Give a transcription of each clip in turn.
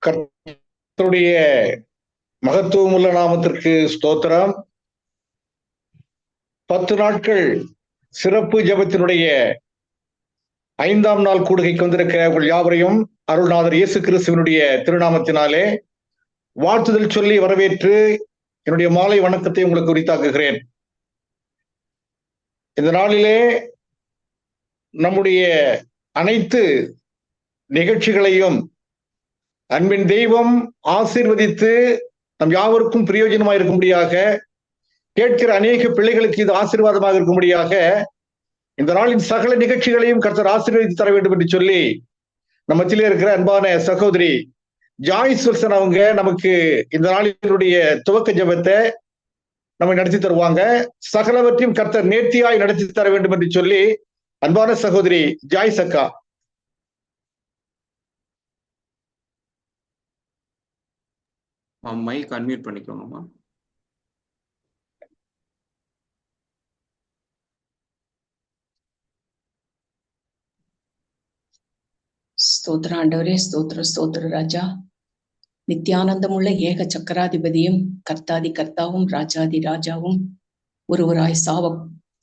கர்த்தருடைய மகத்துவமுள்ள நாமத்திற்கு ஸ்தோத்திரம். 10 நாட்கள் சிறப்பு ஜெபத்தினுடைய 5ஆம் நாள் கூடுகைக்கு வந்திருக்கிற உங்கள் யாவரையும் அருள்நாதர் இயேசு கிறிஸ்துவினுடைய திருநாமத்தினாலே வாழ்த்துதல் சொல்லி வரவேற்று என்னுடைய மாலை வணக்கத்தை உங்களுக்கு உரித்தாக்குகிறேன். இந்த நாளிலே நம்முடைய அனைத்து நிகழ்ச்சிகளையும் அன்பின் தெய்வம் ஆசீர்வதித்து நம் யாவருக்கும் பிரயோஜனமாக இருக்கும்படியாக, கேட்கிற அநேக பிள்ளைகளுக்கு இது ஆசீர்வாதமாக இருக்கும்படியாக இந்த நாளின் சகல நிகழ்ச்சிகளையும் கர்த்தர் ஆசீர்வதித்து தர வேண்டும் என்று சொல்லி நம்ம மத்தியிலே இருக்கிற அன்பான சகோதரி ஜாய்ஸ் வில்சன் அவங்க நமக்கு இந்த நாளினுடைய துவக்க ஜெபத்தை நம்ம நடத்தி தருவாங்க. சகலவற்றையும் கர்த்தர் நேர்த்தியாய் நடத்தி தர வேண்டும் என்று சொல்லி அன்பான சகோதரி ஜாய்ஸ் அக்கா. மைக் அன்மியூட் பண்ணிக்கோங்கம்மா. ஸ்தோத்திர ஆண்டவரே, ஸ்தோத்திர ஸ்தோத்திர ராஜா. நித்தியானந்தமுள்ள ஏக சக்கராதிபதியும் கர்த்தாதி கர்த்தாவும் ராஜாதி ராஜாவும் ஒருவராய்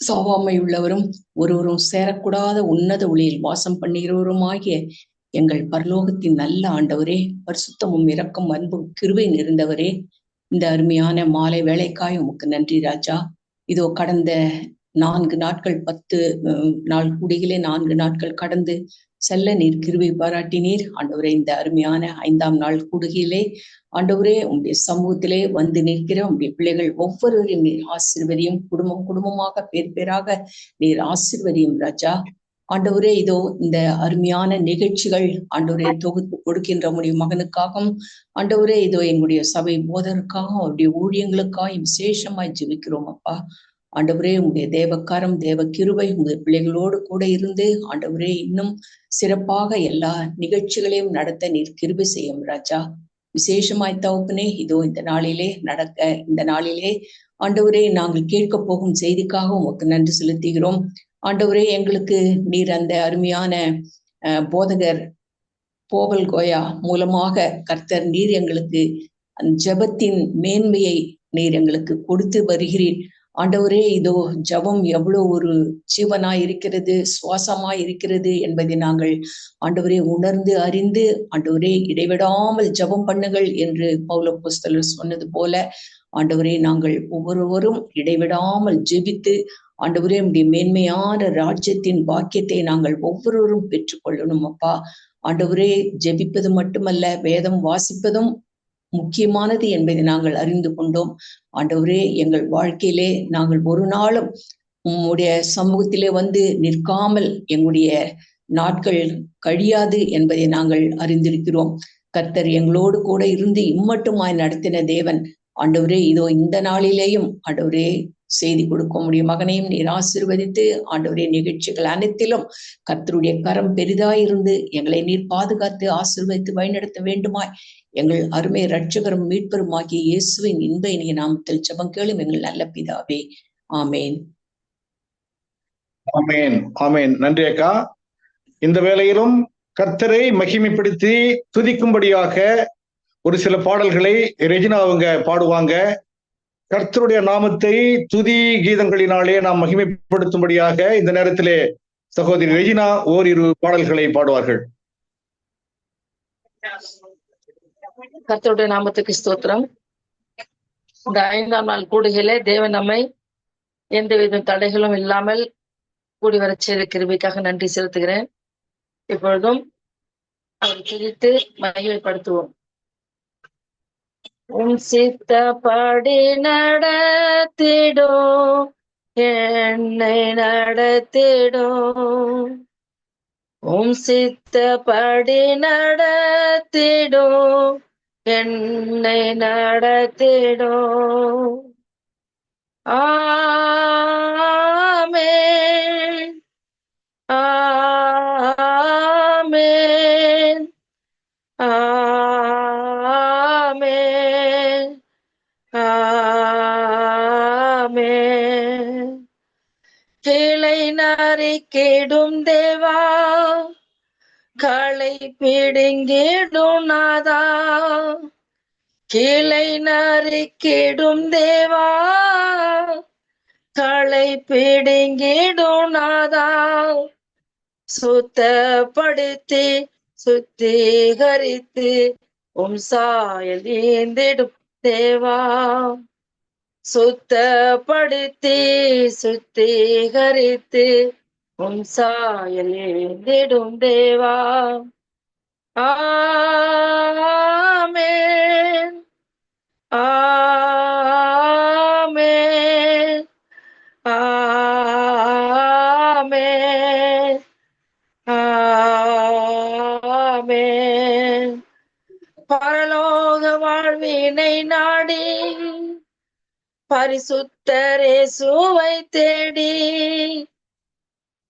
சாவாமை உள்ளவரும் ஒருவரும் சேரக்கூடாத உன்னத ஒளியில் வாசம் பண்ணுகிறவருமாகிய எங்கள் பரலோகத்தின் நல்ல ஆண்டவரே, பரிசுத்தமும் இரக்கம் அன்பும் கிருபை நிறைந்தவரே, இந்த அருமையான மாலை வேலைக்காய் உமக்கு நன்றி ராஜா. இதோ கடந்த 4 நாட்கள் 10 நாள் கூடிகளே 4 நாட்கள் கடந்து செல்ல நீர் கிருபை பாராட்டினீர் ஆண்டவரே. இந்த அருமையான 5ஆம் நாள் கூடுகையிலே ஆண்டவரே உங்களுடைய சமூகத்திலே வந்து நிற்கிற உங்களுடைய பிள்ளைகள் ஒவ்வொருவரையும் நீர் ஆசீர்வதியும், குடும்பமாக பேராக நீர் ஆசீர்வதியும் ராஜா. ஆண்டவரே, இதோ இந்த அருமையான நிகழ்ச்சிகள் ஆண்டவரே தொகுத்து கொடுக்கின்ற உடைய மகனுக்காகவும் ஆண்டவரே, இதோ எங்களுடைய சபை போதருக்காகவும் அவருடைய ஊழியங்களுக்காக விசேஷமாய் ஜெபிக்கிறோம் அப்பா. ஆண்டவரே, உங்களுடைய தேவக்காரம் தேவ கிருபை உங்களுடைய பிள்ளைகளோடு கூட இருந்து ஆண்டவரே இன்னும் சிறப்பாக எல்லா நிகழ்ச்சிகளையும் நடத்த நீர் கிருபை செய்யும் ராஜா. விசேஷமாய் தகப்பனே, இதோ இந்த நாளிலே ஆண்டவரே நாங்கள் கேட்க போகும் செய்திக்காக உமக்கு நன்றி செலுத்துகிறோம் ஆண்டவரே. எங்களுக்கு நீர் அந்த அருமையான போதகர் போவல் கோயா மூலமாக கர்த்தர் நீர் எங்களுக்கு அந்த ஜெபத்தின் மேன்மையை நீர் எங்களுக்கு கொடுத்து வருகிறீர் ஆண்டவரே. இதோ ஜெபம் எவ்வளவு ஒரு ஜீவனாய் இருக்கிறது, சுவாசமாய் இருக்கிறது என்பதை நாங்கள் ஆண்டவரே உணர்ந்து அறிந்து ஆண்டவரே இடைவிடாமல் ஜெபம் பண்ணுங்கள் என்று பவுல் அப்போஸ்தலர் சொன்னது போல ஆண்டவரே நாங்கள் ஒவ்வொருவரும் இடைவிடாமல் ஜெபித்து ஆண்டவரே உடைய மேன்மையான ராஜ்யத்தின் பாக்கியத்தை நாங்கள் ஒவ்வொருவரும் பெற்றுக்கொள்ளணும் அப்பா. ஆண்டவரே, ஜெபிப்பது மட்டுமல்ல, வேதம் வாசிப்பதும் முக்கியமானது என்பதை நாங்கள் அறிந்து கொண்டோம் ஆண்டவரே. எங்கள் வாழ்க்கையிலே நாங்கள் ஒரு நாளும் உம்முடைய சமூகத்திலே வந்து நிற்காமல் எங்களுடைய நாட்கள் கழியாது என்பதை நாங்கள் அறிந்திருக்கிறோம். கர்த்தர் எங்களோடு கூட இருந்து இம்மட்டுமாய் நடத்தின தேவன் ஆண்டவரே. இதோ இந்த நாளிலேயும் ஆண்டவரே செய்தி கொடுக்க முடியும் மகனையும் நீர் ஆசீர்வதித்து ஆண்டவரே நிகழ்ச்சிகள் அனைத்திலும் கர்த்தருடைய கரம் பெரிதாயிருந்து எங்களை நீர் பாதுகாத்து ஆசீர்வதித்து வழிநடத்த வேண்டுமாய் எங்கள் அருமை இரட்சகரும் மீட்பரும் ஆகிய இயேசுவின் இன்ப இனிய நாமத்தில் ஜெபம் கேளும் எங்கள் நல்ல பிதாவே, ஆமேன். ஆமேன், ஆமேன். நன்றி அக்கா. இந்த வேளையிலும் கர்த்தரை மகிமைப்படுத்தி துதிக்கும்படியாக ஒரு சில பாடல்களை ரெஜினா அவங்க பாடுவாங்க. கர்த்தருடைய நாமத்தை துதி கீதங்களினாலே நாம் மகிமைப்படுத்தும்படியாக இந்த நேரத்திலே சகோதரி ரெஜினா ஓரிரு பாடல்களை பாடுவார்கள். கர்த்தருடைய நாமத்துக்கு ஸ்தோத்திரம். இந்த 5ஆம் நாள் கூடுகையிலே தேவன் நம்மை எந்தவித தடைகளும் இல்லாமல் கூடி வர செய்த கிருபைக்காக நன்றி செலுத்துகிறேன். இப்பொழுதும் அவர் துதித்து மகிமைப்படுத்துவோம். உன் சித்தப்படி நடத்திடோ, என்னை நடத்திடோ, உன் சித்தப்படி நடத்திடோ, என்னை நடத்திடோ. ஆமென், ஆமென், ஆமென், ஆமென். கிளை நறுக்கிடும் தேவா, களை பிடுங்கிடும் நாதா, கீழை நறுக்கிடும் தேவா, களை பிடுங்கிடும் நாதா, சுத்தப்படுத்தி சுத்திகரித்து சாயல் ஏந்திடும் தேவா, சுத்தப்படுத்தி சுத்திகரித்து சாயல் ஏந்திடும் தேவா. ஆமென் ஆமென் ஆமென் ஆமென். பரலோக வாழ்வினை நாடி பரிசுத்தரே சுவை தேடி,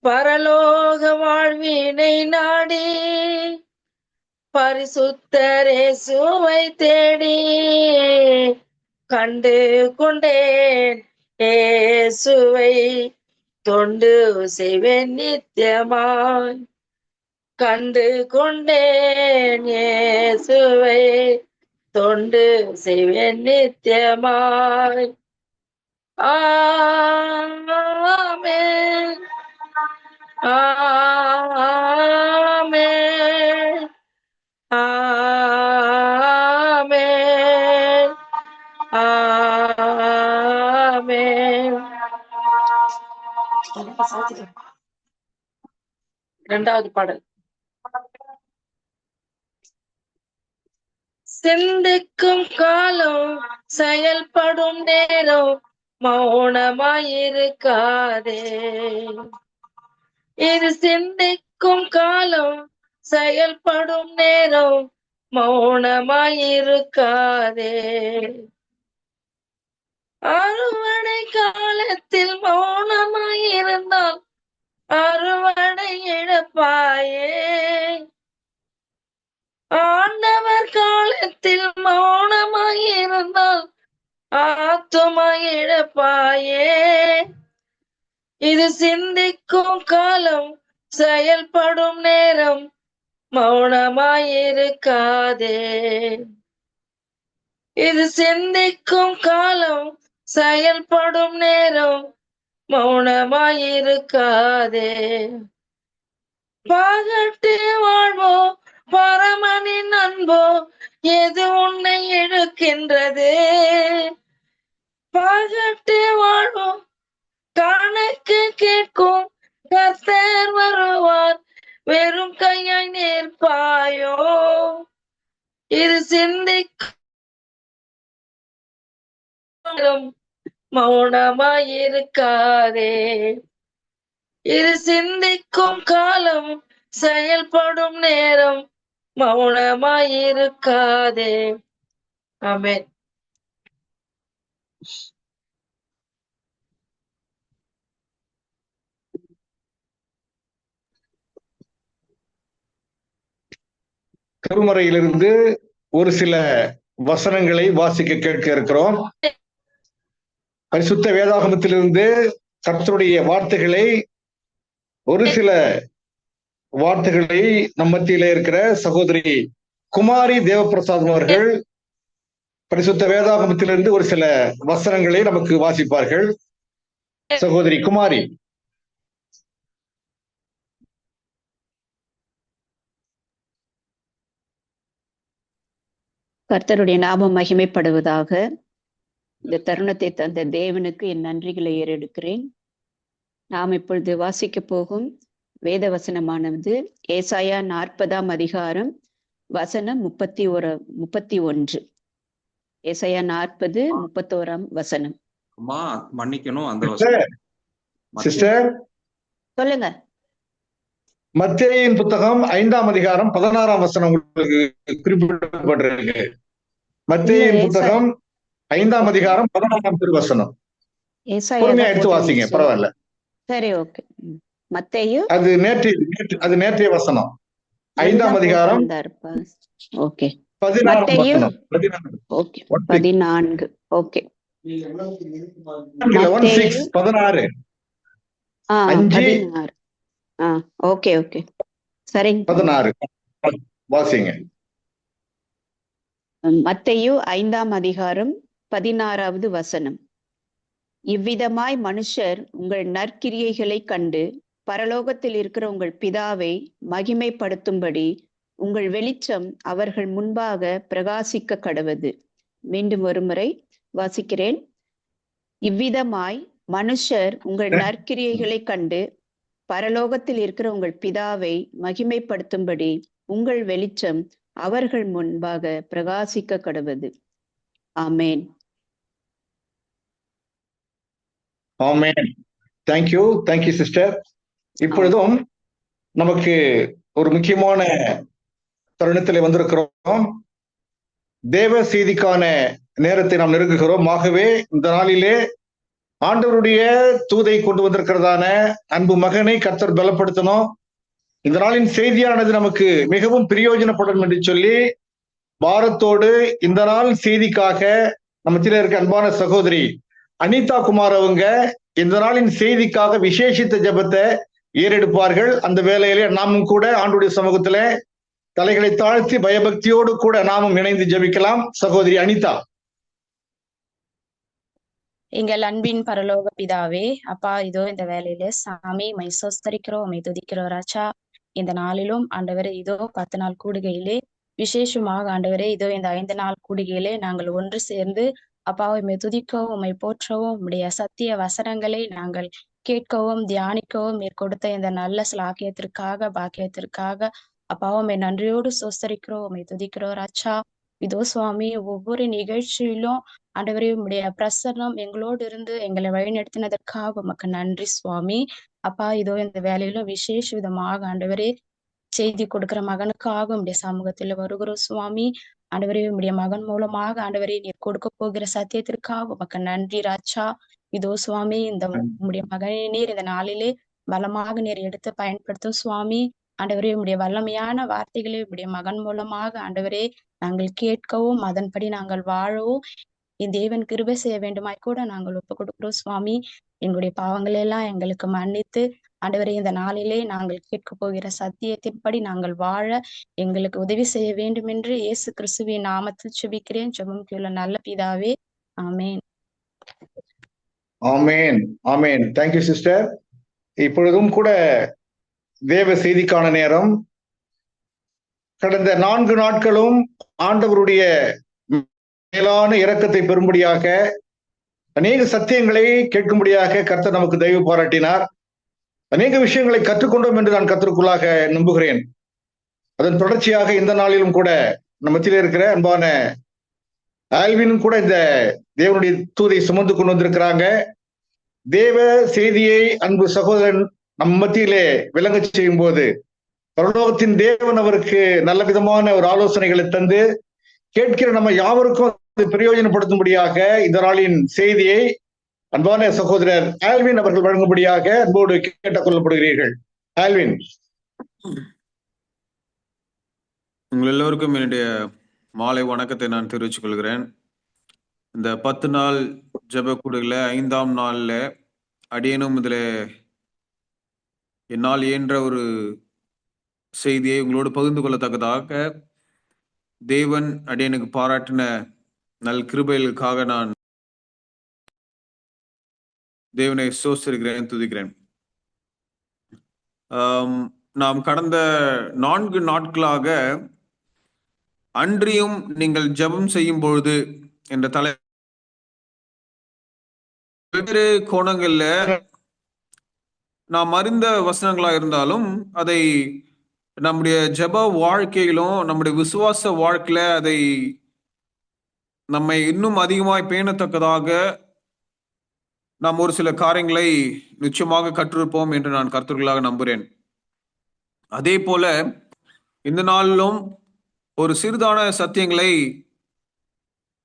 பரலோக வாழ்வினை நாடி பரிசுத்தரே சுவை தேடி, கண்டு கொண்டேன் இயேசுவை தொண்டு செய்வேன் நித்தியமாய், கண்டு கொண்டேன் இயேசுவை தொண்டு செய்வேன் நித்தியமாய். ஆமென் ஆமென் ஆமென் ஆமென். இரண்டாவது பாடல். சிந்திக்கும் காலம் செயல்படும் நேரம் மௌனமாயிருக்காதே, இது சிந்திக்கும் காலம் செயல்படும் நேரம் மௌனமாயிருக்காதே, அறுவடை காலத்தில் மௌனமாயிருந்தால் அறுவடை இழப்பாயே, ஆண்டவர் காலத்தில் மௌனமாயிருந்தால் ஆத்துமா இழப்பாயே, இது சிந்திக்கும் காலம் செயல்படும் நேரம் மௌனமாயிருக்காதே, இது சிந்திக்கும் காலம் செயல்படும் நேரம் மௌனமாயிருக்காதே. பகட்டு வாழ்வோ பரமனின் அன்போ எது உன்னை இழுக்கின்றது, பகட்டு வாழ்வோ கணக்கு கேட்கும் கர்த்தர் வருவார், வெறும் கையாய் நிற்பாயோ, இது சிந்திக்கும் மௌனமாயிருக்காதே, இது சிந்திக்கும் காலம் செயல்படும் நேரம் மௌனமாயிருக்காதே. ஆமென். திருமறையிலிருந்து ஒரு சில வசனங்களை வாசிக்க கேட்க இருக்கிறோம். பரிசுத்த வேதாகமத்திலிருந்து கர்த்தருடைய வார்த்தைகளை, ஒரு சில வார்த்தைகளை நம் மத்தியில இருக்கிற சகோதரி குமாரி தேவபிரசாதம் அவர்கள் பரிசுத்த வேதாகமத்திலிருந்து ஒரு சில வசனங்களை நமக்கு வாசிப்பார்கள். சகோதரி குமாரி. கர்த்தருடைய நாமம் மகிமைப்படுவதாக. இந்த தருணத்தை தந்த தேவனுக்கு என் நன்றிகளை ஏறெடுக்கிறேன். நாம் இப்பொழுது வாசிக்க போகும் வேத வசனமானது ஏசாயா 40ஆம் அதிகாரம் வசனம் 31. ஏசாயா 40:31 வசனம். மன்னிக்கணும் அந்த வசனம். சிஸ்டர் சொல்லுங்க. மத்தேயின் புத்தகம் 5ஆம் அதிகாரம் 16ஆம் வசனம் உங்களுக்கு குறிப்பிடப்பட்டிருக்கு. மத்தேயின் புத்தகம் 5ஆம் அதிகாரம் 16ஆம் திருவசனம். பொறுமையா எடுத்து வாசிங்க, பரவாயில்ல. சரி, ஓகே. மத்தேயு அது நேற்றைய வசனம். 5ஆம் அதிகாரம் okay 14. Okay 14. Okay 16. 5. Okay okay சரிங்க. 16 வாசிங்க. மத்தேயு 5ஆம் அதிகாரம் 16வது வசனம். இவ்விதமாய் மனுஷர் உங்கள் நற்கிரியைகளைக் கண்டு பரலோகத்தில் இருக்கிற உங்கள் பிதாவை மகிமைப்படுத்தும்படி உங்கள் வெளிச்சம் அவர்கள் முன்பாக பிரகாசிக்க கடவது. மீண்டும் ஒருமுறை வாசிக்கிறேன். இவ்விதமாய் மனுஷர் உங்கள் நற்கிரியைகளைக் கண்டு பரலோகத்தில் இருக்கிற உங்கள் பிதாவை மகிமைப்படுத்தும்படி உங்கள் வெளிச்சம் அவர்கள் முன்பாக பிரகாசிக்க கடவது. ஆமேன். ஆமென். Thank you sister. இப்பொழுதும் நமக்கு ஒரு முக்கியமான தருணத்தில் வந்திருக்கிறோம். தேவ செய்திக்கான நேரத்தை நாம் நெருங்குகிறோம். ஆகவே இந்த நாளிலே ஆண்டவருடைய தூதை கொண்டு வந்திருக்கிறதான அன்பு மகனை கர்த்தர் பலப்படுத்தணும். இந்த நாளின் செய்தியானது நமக்கு மிகவும் பிரயோஜனப்படும் என்று சொல்லி பாரத்தோடு இந்த நாள் செய்திக்காக நம்மத்தில இருக்க அன்பான சகோதரி அனிதா குமார் அவங்க இந்த நாளின் செய்திக்காக விசேஷித்த ஜெபத்தை ஏறெடுப்பார்கள். அந்த வேளையிலே நாமும் கூட ஆண்டுடைய சமூகத்திலே தலைகளை தாழ்த்தி பயபக்தியோடு கூட நாமும் இணைந்து ஜெபிக்கலாம். சகோதரி அனிதா. எங்கள் அன்பின் பரலோக பிதாவே, அப்பா, இதோ இந்த வேலையில சாமி மை சோஸ்தரிக்கிறோம், மை துதிக்கிறோம் ராஜா. இந்த நாளிலும் ஆண்டவரே, இதோ 10 நாள் கூடுகையிலே விசேஷமாக ஆண்டவரே, இதோ இந்த 5 நாள் கூடுகையிலே நாங்கள் ஒன்று சேர்ந்து அப்பாவை உம்மை துதிக்கவும் உம்மை போற்றவும் உம்முடைய சத்திய வசனங்களை நாங்கள் கேட்கவும் தியானிக்கவும் நீர் கொடுத்த இந்த நல்ல ஸ்லாக்கியத்திற்காக பாக்கியத்திற்காக அப்பாவை உம்மை நன்றியோடு சோஸ்தரிக்கிறோம், உம்மை துதிக்கிறோம் ராஜா. இதோ சுவாமி, ஒவ்வொரு நிகழ்ச்சியிலும் ஆண்டவரே உம்முடைய பிரசன்னம் எங்களோடு இருந்து எங்களை வழிநடத்தினதற்காக உமக்கு நன்றி சுவாமி. அப்பா, இதோ இந்த வேலையிலும் விசேஷ விதமாக ஆண்டவரே செய்தி கொடுக்கிற மகனுக்காக உம்முடைய சமூகத்துல வருகிறோம் சுவாமி. ஆண்டவரே உம்முடைய மகன் மூலமாக ஆண்டவரே நீர் கொடுக்க போகிற சத்தியத்திற்காக உமக்கு நன்றி ராஜா. இதோ சுவாமி, இந்த உம்முடைய மகனை நீர் இந்த நாளிலே பலமாக நீர் எடுத்து பயன்படுத்தும் சுவாமி. ஆண்டவரே உம்முடைய வல்லமையான வார்த்தைகளை உம்முடைய மகன் மூலமாக ஆண்டவரே நாங்கள் கேட்கவும் அதன்படி நாங்கள் வாழவும் என் தேவன் கிருபை செய்ய வேண்டுமாய் கூட நாங்கள் ஒப்பு கொடுக்கிறோம் சுவாமி. எங்களுடைய பாவங்களை எல்லாம் எங்களுக்கு மன்னித்து ஆண்டவரே இந்த நாளிலே நாங்கள் கேட்க போகிற சத்தியத்தின்படி நாங்கள் வாழ எங்களுக்கு உதவி செய்ய வேண்டும் என்று இயேசு கிறிஸ்துவின் நாமத்தில் ஜெபிக்கிறேன். ஜெபம் கேளும் நல்ல பிதாவே. ஆமேன். ஆமேன். ஆமேன். Thank you sister. இப்பொழுதும் கூட தேவ செய்திக்கான நேரம். கடந்த 4 நாட்களும் ஆண்டவருடைய மேலான இரக்கத்தை பெறும்படியாக அநேக சத்தியங்களை கேட்கும்படியாக கர்த்தர் நமக்கு தயவு பாராட்டினார். அநேக விஷயங்களை கற்றுக்கொண்டோம் என்று நான் கர்த்தருக்குள்ளாக நம்புகிறேன். அதன் தொடர்ச்சியாக இந்த நாளிலும் கூட நம்மத்திலே இருக்கிற அன்பான ஆல்வினும் கூட இந்த தேவனுடைய தூதை சுமந்து கொண்டு வந்திருக்கிறாங்க. தேவ செய்தியை அன்பு சகோதரன் நம் மத்தியிலே விளங்க செய்யும் போது பரலோகத்தின் தேவன் அவருக்கு நல்ல விதமான ஒரு ஆலோசனைகளை தந்து கேட்கிற நம்ம யாவருக்கும் பிரயோஜனப்படுத்தும்படியாக இந்த நாளின் செய்தியை அன்பான சகோதரர் ஆல்வின் அவர்கள் வழங்கும்படியாக அன்போடு கேட்டுக் கொள்ளப்படுகிறீர்கள். ஆல்வின். உங்கள் எல்லோருக்கும் என்னுடைய மாலை வணக்கத்தை நான் தெரிவித்துக் கொள்கிறேன். இந்த 10 நாள் ஜெப கூடுகளை 5ஆம் நாள்ல அடியேனும் இதில் என்னால் இயன்ற ஒரு செய்தியை உங்களோடு பகிர்ந்து கொள்ளத்தக்கதாக தேவன் அடியனுக்கு பாராட்டின நல் கிருபைகளுக்காக நான் தேவனை சோஸ்தரிக்கிறேன், துதிக்கிறேன். நாம் கடந்த 4 நாட்களாக அன்றியும் நீங்கள் ஜெபம் செய்யும் பொழுது என்ற தலை வெவ்வேறு கோணங்கள்ல நாம் அறிந்த வசனங்களா இருந்தாலும் அதை நம்முடைய ஜெப வாழ்க்கையிலும் நம்முடைய விசுவாச வாழ்க்கையில அதை நம்மை இன்னும் அதிகமாய் பேணத்தக்கதாக நாம் ஒரு சில காரியங்களை நிச்சயமாக கற்றிருப்போம் என்று நான் கர்த்தர்களாக நம்புகிறேன். அதே போல இந்த நாளிலும் ஒரு சிறிதான சத்தியங்களை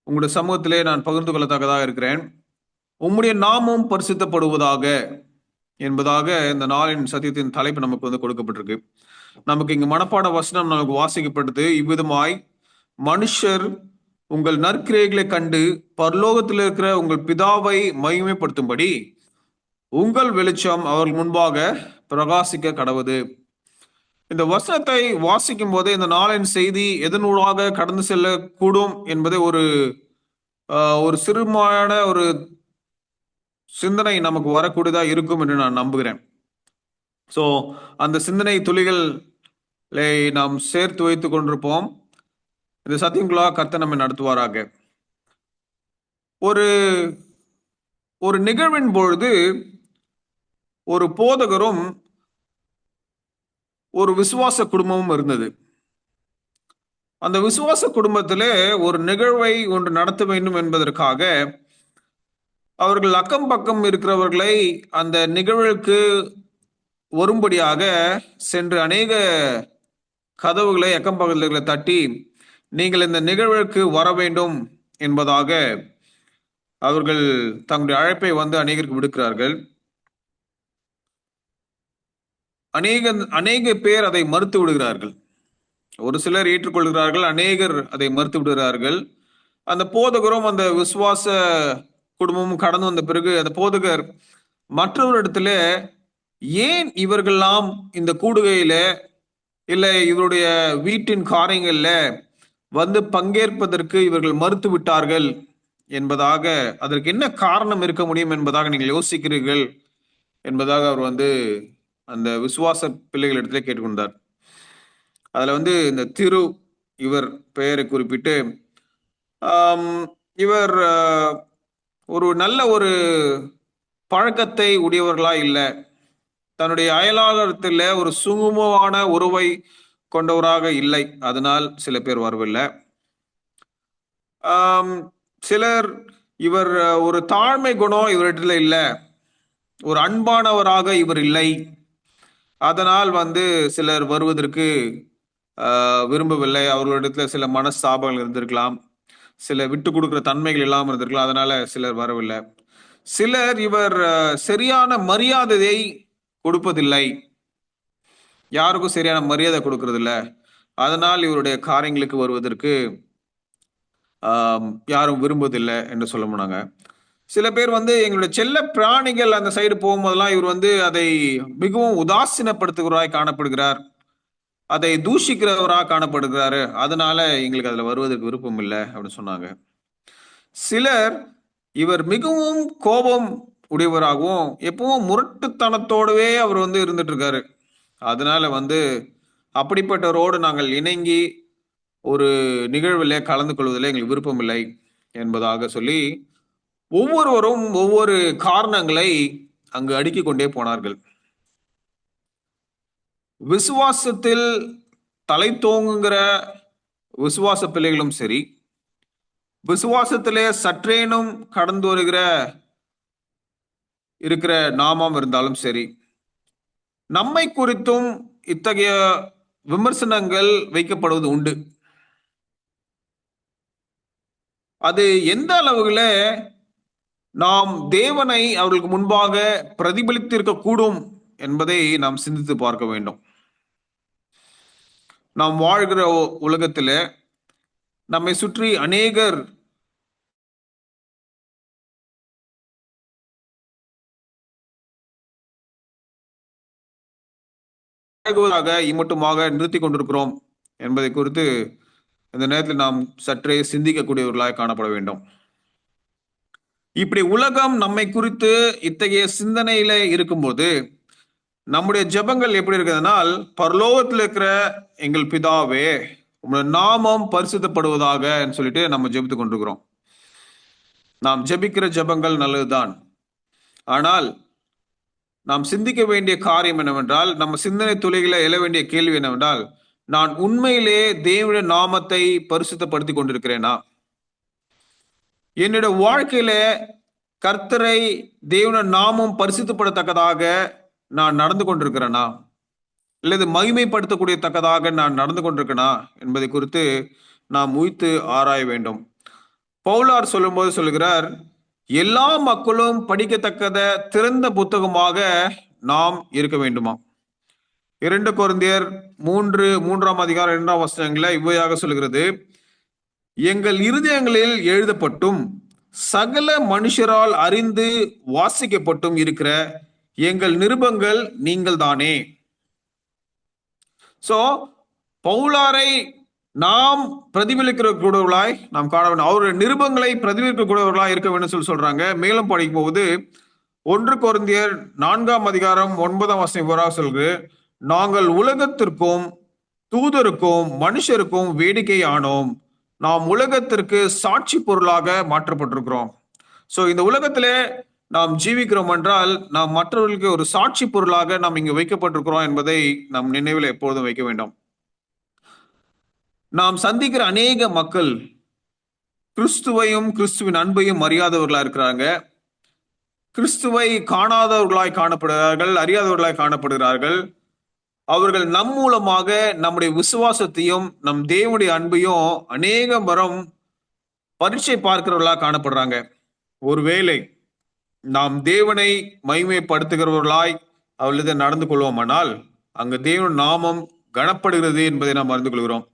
உங்களுடைய சமூகத்திலே நான் பகிர்ந்து கொள்ளத்தக்கதாக இருக்கிறேன். உம்முடைய நாமம் பரிசுத்தப்படுவதாக என்பதாக இந்த நாளின் சத்தியத்தின் தலைப்பு நமக்கு கொடுக்கப்பட்டிருக்கு. நமக்கு இங்கு மனப்பாட வசனம் நமக்கு வாசிக்கப்பட்டது. இவ்விதமாய் மனுஷர் உங்கள் நற்கிரியைகளை கண்டு பரலோகத்தில் இருக்கிற உங்கள் பிதாவை மகிமைப்படுத்தும்படி உங்கள் வெளிச்சம் அவர்கள் முன்பாக பிரகாசிக்க கடவுது. இந்த வசனத்தை வாசிக்கும் போதே இந்த நாளின் செய்தி எதனூடாக கடந்து செல்லக்கூடும் என்பதை ஒரு சிறுமான ஒரு சிந்தனை நமக்கு வரக்கூடியதா இருக்கும் என்று நான் நம்புகிறேன். ஸோ அந்த சிந்தனை துளிகளை நாம் சேர்த்து வைத்துக் கொண்டிருப்போம். இந்த சத்தியங்களாக கர்த்தர் நம்மை நடத்துவாராக. ஒரு நிகழ்வின் பொழுது ஒரு போதகரும் ஒரு விசுவாச குடும்பமும் இருந்தது. அந்த விசுவாச குடும்பத்திலே ஒரு நிகழ்வை ஒன்று நடத்த வேண்டும் என்பதற்காக அவர்கள் அக்கம் பக்கம் இருக்கிறவர்களை அந்த நிகழ்வுக்கு வரும்படியாக சென்று அநேக கதவுகளை அக்கம் பக்கத்தில் தட்டி நீங்கள் இந்த நிகழ்வுக்கு வர வேண்டும் என்பதாக அவர்கள் தங்களுடைய அழைப்பை அநேகருக்கு விடுக்கிறார்கள். அநேக பேர் அதை மறுத்து விடுகிறார்கள். ஒரு சிலர் ஏற்றுக்கொள்கிறார்கள், அநேகர் அதை மறுத்து விடுகிறார்கள். அந்த போதகரும் அந்த விசுவாச குடும்பமும் கடந்து வந்த பிறகு அந்த போதகர் மற்றவரிடத்துல ஏன் இவர்கள்லாம் இந்த கூடுகையில இல்ல இவருடைய வீட்டின் காரியங்கள்ல பங்கேற்பதற்கு இவர்கள் மறுத்து விட்டார்கள் என்பதாக, அதற்கு என்ன காரணம் இருக்க முடியும் என்பதாக நீங்கள் யோசிக்கிறீர்கள் என்பதாக அவர் அந்த விசுவாச பிள்ளைகளிடத்துல கேட்டுக்கொண்டார். அதுல இந்த இவர் பெயரை குறிப்பிட்டு இவர் ஒரு நல்ல ஒரு பழக்கத்தை உடையவர்களா இல்லை, தன்னுடைய அயலாளத்தில் ஒரு சுமூகமான உறவை கொண்டவராக இல்லை, அதனால் சில பேர் வரவில்லை. சிலர் இவர் ஒரு தாழ்மை குணம் இவரிடத்துல இல்லை, ஒரு அன்பானவராக இவர் இல்லை, அதனால் சிலர் வருவதற்கு விரும்பவில்லை. அவர்களிடத்துல சில மனஸ்தாபங்கள் இருந்திருக்கலாம், சில விட்டு கொடுக்கிற தன்மைகள் இல்லாமல் இருந்திருக்கலாம், அதனால சிலர் வரவில்லை. சிலர் இவர் சரியான மரியாதையை கொடுப்பதில்லை, யாருக்கும் சரியான மரியாதை கொடுக்கறதில்லை, அதனால் இவருடைய காரியங்களுக்கு வருவதற்கு யாரும் விரும்புவதில்லை என்று சொல்ல போனாங்க. சில பேர் எங்களுடைய செல்ல பிராணிகள் அந்த சைடு போகும்போதெல்லாம் இவர் அதை மிகவும் உதாசீனப்படுத்துகிறவராய் காணப்படுகிறார், அதை தூஷிக்கிறவராக காணப்படுகிறாரு, அதனால எங்களுக்கு அதுல வருவதற்கு விருப்பம் இல்லை அப்படின்னு சொன்னாங்க. சிலர் இவர் மிகவும் கோபம் உடையவராகவும் எப்பவும் முரட்டுத்தனத்தோடவே அவர் இருந்துட்டு இருக்காரு, அதனால அப்படிப்பட்டவரோடு நாங்கள் இணங்கி ஒரு நிகழ்வில் கலந்து கொள்வதில் எங்களுக்கு விருப்பம் இல்லை என்பதாக சொல்லி ஒவ்வொருவரும் ஒவ்வொரு காரணங்களை அங்கு அடுக்கிக் கொண்டே போனார்கள். விசுவாசத்தில் தலை தோங்குகிற விசுவாச பிள்ளைகளும் சரி, விசுவாசத்திலே சற்றேனும் கடந்து இருக்கிற நாமம் இருந்தாலும் சரி, நம்மை குறித்தும் இத்தகைய விமர்சனங்கள் வைக்கப்படுவது உண்டு. அது எந்த அளவுல நாம் தேவனை அவர்களுக்கு முன்பாக பிரதிபலித்திருக்க கூடும் என்பதை நாம் சிந்தித்து பார்க்க வேண்டும். நாம் வாழ்கிற உலகத்துல நம்மை சுற்றி அநேகர் இம்மட்டுமாக நிறுத்தி கொண்டிருக்கிறோம் என்பதை குறித்து இந்த நேரத்தில் நாம் சற்றே சிந்திக்கக்கூடியவர்களாக காணப்பட வேண்டும். இப்படி உலகம் நம்மை குறித்து இத்தகைய சிந்தனையில இருக்கும்போது நம்முடைய ஜெபங்கள் எப்படி இருக்குதுனால், பரலோகத்தில் இருக்கிற எங்கள் பிதாவே உங்களுடைய நாமம் பரிசுத்தப்படுவதாக சொல்லிட்டு நம்ம ஜெபித்து கொண்டிருக்கிறோம். நாம் ஜெபிக்கிற ஜெபங்கள் நல்லதுதான், ஆனால் நாம் சிந்திக்க வேண்டிய காரியம் என்னவென்றால், நம்ம சிந்தனை துளைகளை எழ வேண்டிய கேள்வி என்னவென்றால், நான் உண்மையிலே தேவனுடைய நாமத்தை பரிசுத்தப்படுத்தி கொண்டிருக்கிறேனா? என்னுடைய வாழ்க்கையில கர்த்தரை தேவனுடைய நாமம் பரிசுத்தப்படத்தக்கதாக நான் நடந்து கொண்டிருக்கிறேனா, அல்லது மகிமைப்படுத்தக்கூடிய தக்கதாக நான் நடந்து கொண்டிருக்கேனா என்பதை குறித்து நாம் உய்த்து ஆராய வேண்டும். பவுலார் சொல்லும்போது சொல்லுகிறார், எல்லா மக்களும் படிக்கத்தக்கத திறந்த புத்தகமாக நாம் இருக்க வேண்டுமா. 2 கொரிந்தியர் 3:3 2 இவ்வையாக சொல்கிறது, எங்கள் இருதயங்களில் எழுதப்பட்டும் சகல மனுஷரால் அறிந்து வாசிக்கப்பட்டும் இருக்கிற எங்கள் நிருபங்கள் நீங்கள் தானே. சோ பவுலாரை நாம் பிரதிபலிக்கிற கூடவர்களாய் நாம் காண வேண்டும். அவருடைய நிருபங்களை பிரதிபலிக்க கூடவர்களாய் இருக்க வேண்டும் சொல்லி சொல்றாங்க. மேலும் படிக்கும் போது 1 கொரிந்தியர் 4ஆம் அதிகாரம் 9ஆம் வசனம் சொல்கிறது, நாங்கள் உலகத்திற்கும் தூதருக்கும் மனுஷருக்கும் வேடிக்கை ஆனோம், நாம் உலகத்திற்கு சாட்சி பொருளாக மாற்றப்பட்டிருக்கிறோம். சோ இந்த உலகத்திலே நாம் ஜீவிக்கிறோம் என்றால் நாம் மற்றவர்களுக்கு ஒரு சாட்சி பொருளாக நாம் இங்கு வைக்கப்பட்டிருக்கிறோம் என்பதை நாம் நினைவில் எப்பொழுதும் வைக்க வேண்டும். நாம் சந்திக்கிற அநேக மக்கள் கிறிஸ்துவையும் கிறிஸ்துவின் அன்பையும் அறியாதவர்களா இருக்கிறாங்க. கிறிஸ்துவை காணாதவர்களாய் காணப்படுகிறார்கள், அறியாதவர்களாய் காணப்படுகிறார்கள். அவர்கள் நம் மூலமாக நம்முடைய விசுவாசத்தையும் நம் தேவனுடைய அன்பையும் அநேக முறம் பரீட்சை பார்க்கிறவர்களா காணப்படுறாங்க. ஒருவேளை நாம் தேவனை மகிமைப்படுத்துகிறவர்களாய் அவர்களது நடந்து கொள்வோமானால் அங்கு தேவன் நாமம் கனப்படுகிறது என்பதை நாம் அறிந்து கொள்கிறோம்.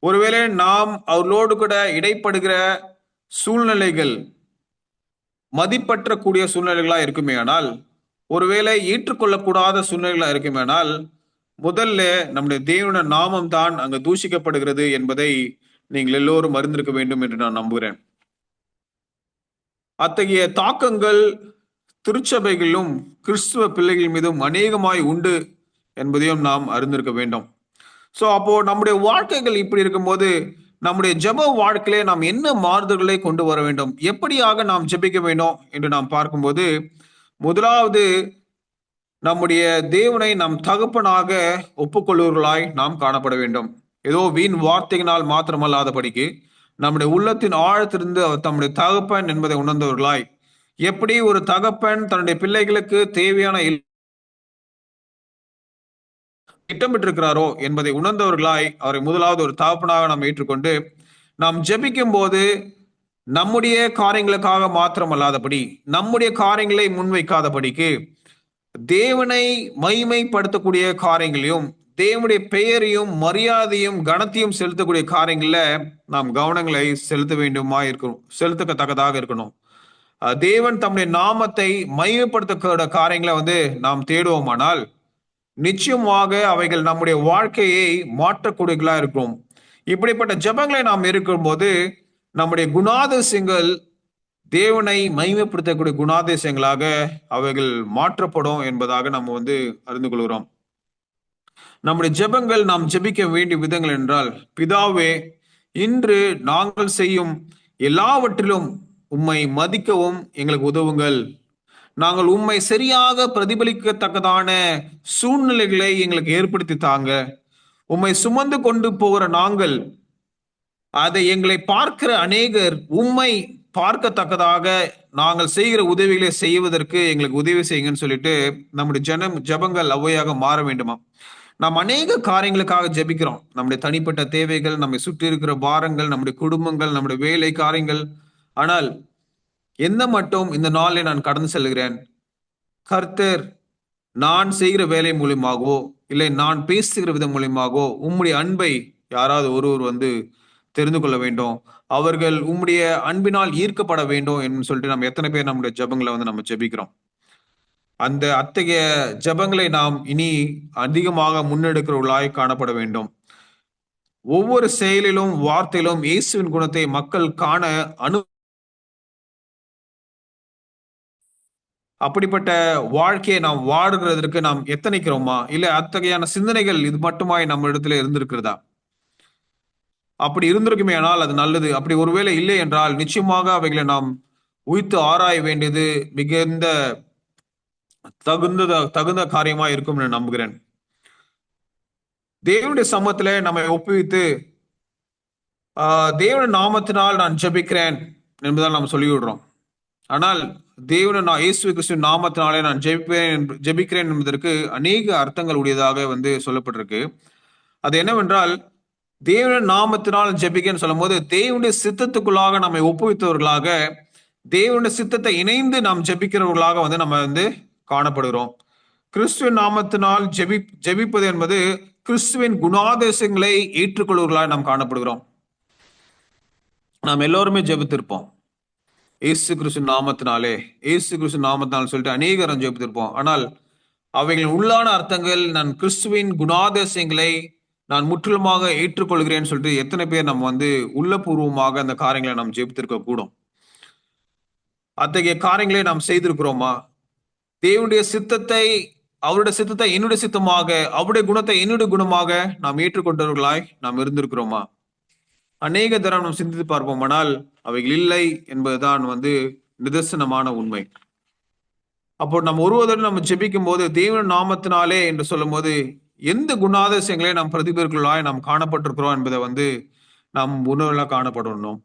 ஒருவேளை நாம் அவர்களோடு கூட இடைப்படுகிற சூழ்நிலைகள் மதிப்பற்றக்கூடிய சூழ்நிலைகளா இருக்குமே ஆனால், ஒருவேளை ஏற்றுக்கொள்ளக்கூடாத சூழ்நிலைகளா இருக்குமே ஆனால், முதல்ல நம்முடைய தேவனுடைய நாமம் தான் அங்கு தூஷிக்கப்படுகிறது என்பதை நீங்கள் எல்லோரும் அறிந்திருக்க வேண்டும் என்று நான் நம்புகிறேன். அத்தகைய தாக்கங்கள் திருச்சபைகளிலும் கிறிஸ்துவ பிள்ளைகள் மீதும் அநேகமாய் உண்டு என்பதையும் நாம் அறிந்திருக்க வேண்டும். சோ அப்போ நம்முடைய வாழ்க்கைகள் இப்படி இருக்கும்போது நம்முடைய ஜெப வாழ்க்கையிலே நாம் என்ன மாறுதல்களை கொண்டு வர வேண்டும், எப்படியாக நாம் ஜெபிக்க வேண்டும் என்று நாம் பார்க்கும்போது, முதலாவது நம்முடைய தேவனை நம் தகப்பனாக ஒப்புக்கொள்வர்களாய் நாம் காணப்பட வேண்டும். ஏதோ வீண் வார்த்தையினால் மாத்திரமல்லாதபடிக்கு நம்முடைய உள்ளத்தின் ஆழத்திலிருந்து அவர் தம்முடைய தகப்பன் என்பதை உணர்ந்தவர்களாய், எப்படி ஒரு தகப்பன் தன்னுடைய பிள்ளைகளுக்கு தேவையான திட்டமிட்டிருக்கிறாரோ என்பதை உணர்ந்தவர்களாய் அவரை முதலாவது ஒரு தகப்பனாக நாம் ஏற்றுக்கொண்டு நாம் ஜெபிக்கும் போது நம்முடைய காரியங்களுக்காக மாத்திரம் அல்லாதபடி, நம்முடைய காரியங்களை முன்வைக்காதபடிக்கு தேவனை மகிமைப்படுத்தக்கூடிய காரியங்களையும் தேவனுடைய பெயரையும் மரியாதையும் கனத்தையும் செலுத்தக்கூடிய காரியங்கள்ல நாம் கவனங்களை செலுத்த வேண்டுமா இருக்கணும், செலுத்தத்தக்கதாக இருக்கணும். தேவன் தம்முடைய நாமத்தை மகிமைப்படுத்த காரியங்களை நாம் தேடுவோமானால் நிச்சயமாக அவைகள் நம்முடைய வாழ்க்கையை மாற்றக்கூடியங்களா இருக்கும். இப்படிப்பட்ட ஜெபங்களை நாம் இருக்கும்போது நம்முடைய குணாதிசயங்கள் தேவனை மகிமைப்படுத்தக்கூடிய குணாதிசயங்களாக அவைகள் மாற்றப்படும் என்பதாக நம்ம அறிந்து கொள்கிறோம். நம்முடைய ஜெபங்கள் நாம் ஜெபிக்க வேண்டிய விதங்கள் என்றால், பிதாவே, இன்று நாங்கள் செய்யும் எல்லாவற்றிலும் உம்மை மதிக்கவும் எங்களுக்கு உதவுங்கள். நாங்கள் உம்மை சரியாக பிரதிபலிக்கத்தக்கதான சூழ்நிலைகளை எங்களுக்கு ஏற்படுத்தி தாங்க. உம்மை சுமந்து கொண்டு போகிற நாங்கள் அதை எங்களை பார்க்கிற அநேகர் உம்மை பார்க்கத்தக்கதாக நாங்கள் செய்கிற உதவிகளை செய்வதற்கு எங்களுக்கு உதவி செய்யுங்கன்னு சொல்லிட்டு நம்முடைய ஜெபங்கள் அவ்வையாக மாற வேண்டுமா. நாம் அநேக காரியங்களுக்காக ஜெபிக்கிறோம். நம்முடைய தனிப்பட்ட தேவைகள், நம்மை சுற்றி இருக்கிற பாரங்கள், நம்முடைய குடும்பங்கள், நம்முடைய வேலை காரியங்கள். ஆனால் என்ன மட்டும் இந்த நாளை நான் கடந்து செல்கிறேன், கர்த்தர் நான் செய்கிற வேலை மூலியமாகவோ இல்லை நான் பேசுகிற விதம் மூலியமாகவோ உம்முடைய அன்பை யாராவது ஒருவர் தெரிந்து கொள்ள வேண்டும், அவர்கள் உம்முடைய அன்பினால் ஈர்க்கப்பட வேண்டும் என்று சொல்லிட்டு நம்ம எத்தனை பேர் நம்முடைய ஜெபங்களை நம்ம ஜெபிக்கிறோம். அந்த அத்தகைய ஜெபங்களை நாம் இனி அதிகமாக முன்னெடுக்கிறவர்களாய் காணப்பட வேண்டும். ஒவ்வொரு செயலிலும் வார்த்தையிலும் இயேசுவின் குணத்தை மக்கள் காண அப்படிப்பட்ட வாழ்க்கையை நாம் வாடுகிறதற்கு நாம் எத்தனைக்கிறோமா, இல்ல அத்தகையான சிந்தனைகள் இது மட்டுமாய் நம்ம இடத்துல இருந்திருக்கிறதா? அப்படி இருந்திருக்குமே ஆனால் அது நல்லது. அப்படி ஒருவேளை இல்லை என்றால் நிச்சயமாக அவைகளை நாம் உய்த்து ஆராய வேண்டியது மிகுந்த தகுந்த காரியமா இருக்கும் என்று நம்புகிறேன். தேவனுடைய சமூகத்துல நம்மை ஒப்புவித்து தேவனுடைய நாமத்தினால் நான் ஜெபிக்கிறேன் என்பதால் நாம் சொல்லிவிடுறோம். ஆனால் தேவனை நான் இயேசு கிறிஸ்துவின் நாமத்தினாலே நான் ஜெபிக்கிறேன் என்பதற்கு அநேக அர்த்தங்கள் உடையதாக சொல்லப்பட்டிருக்கு. அது என்னவென்றால், தேவனுடைய நாமத்தினால் ஜெபிக்கிறேன்னு சொல்லும் போது தேவனுடைய சித்தத்துக்குள்ளாக நம்மை ஒப்புவித்தவர்களாக, தேவனுடைய சித்தத்தை இணைந்து நாம் ஜெபிக்கிறவர்களாக நம்ம காணப்படுகிறோம். கிறிஸ்துவின் நாமத்தினால் ஜெபிப்பது என்பது கிறிஸ்துவின் குணாதிசயங்களை ஏற்றுக்கொள்வர்களாக நாம் காணப்படுகிறோம். நாம் எல்லோருமே ஜெபித்திருப்போம் இயேசு கிறிஸ்து நாமத்தினாலே, இயேசு கிறிஸ்து நாமத்தினால் சொல்லிட்டு அநேகரம் ஜெபித்திருப்போம். ஆனால் அவைகளின் உள்ளான அர்த்தங்கள், நான் கிறிஸ்துவின் குணாதிசயங்களை நான் முற்றிலுமாக ஏற்றுக்கொள்கிறேன்னு சொல்லிட்டு எத்தனை பேர் நம்ம வந்து உள்ளபூர்வமாக அந்த காரியங்களை நாம் ஜெபித்திருக்க கூடும்? அத்தகைய காரியங்களை நாம் செய்திருக்கிறோமா? தேவனுடைய சித்தத்தை, அவருடைய சித்தத்தை என்னுடைய சித்தமாக, அவருடைய குணத்தை என்னுடைய குணமாக நாம் ஏற்றுக்கொண்டவர்களாய் நாம் இருந்திருக்கிறோமா? அநேக தரம் நாம் சிந்தித்து பார்ப்போமானால் அவைகள் இல்லை என்பதுதான் வந்து நிதர்சனமான உண்மை. அப்போ நம்ம ஒருவரும் நம்ம ஜெபிக்கும் போது தேவன் நாமத்தினாலே என்று சொல்லும் போது எந்த குணாதிசயங்களை நாம் பிரதிபலிக்கலாய் நாம் காணப்பட்டிருக்கிறோம் என்பதை வந்து நாம் உணர்வுல காணப்படணும்.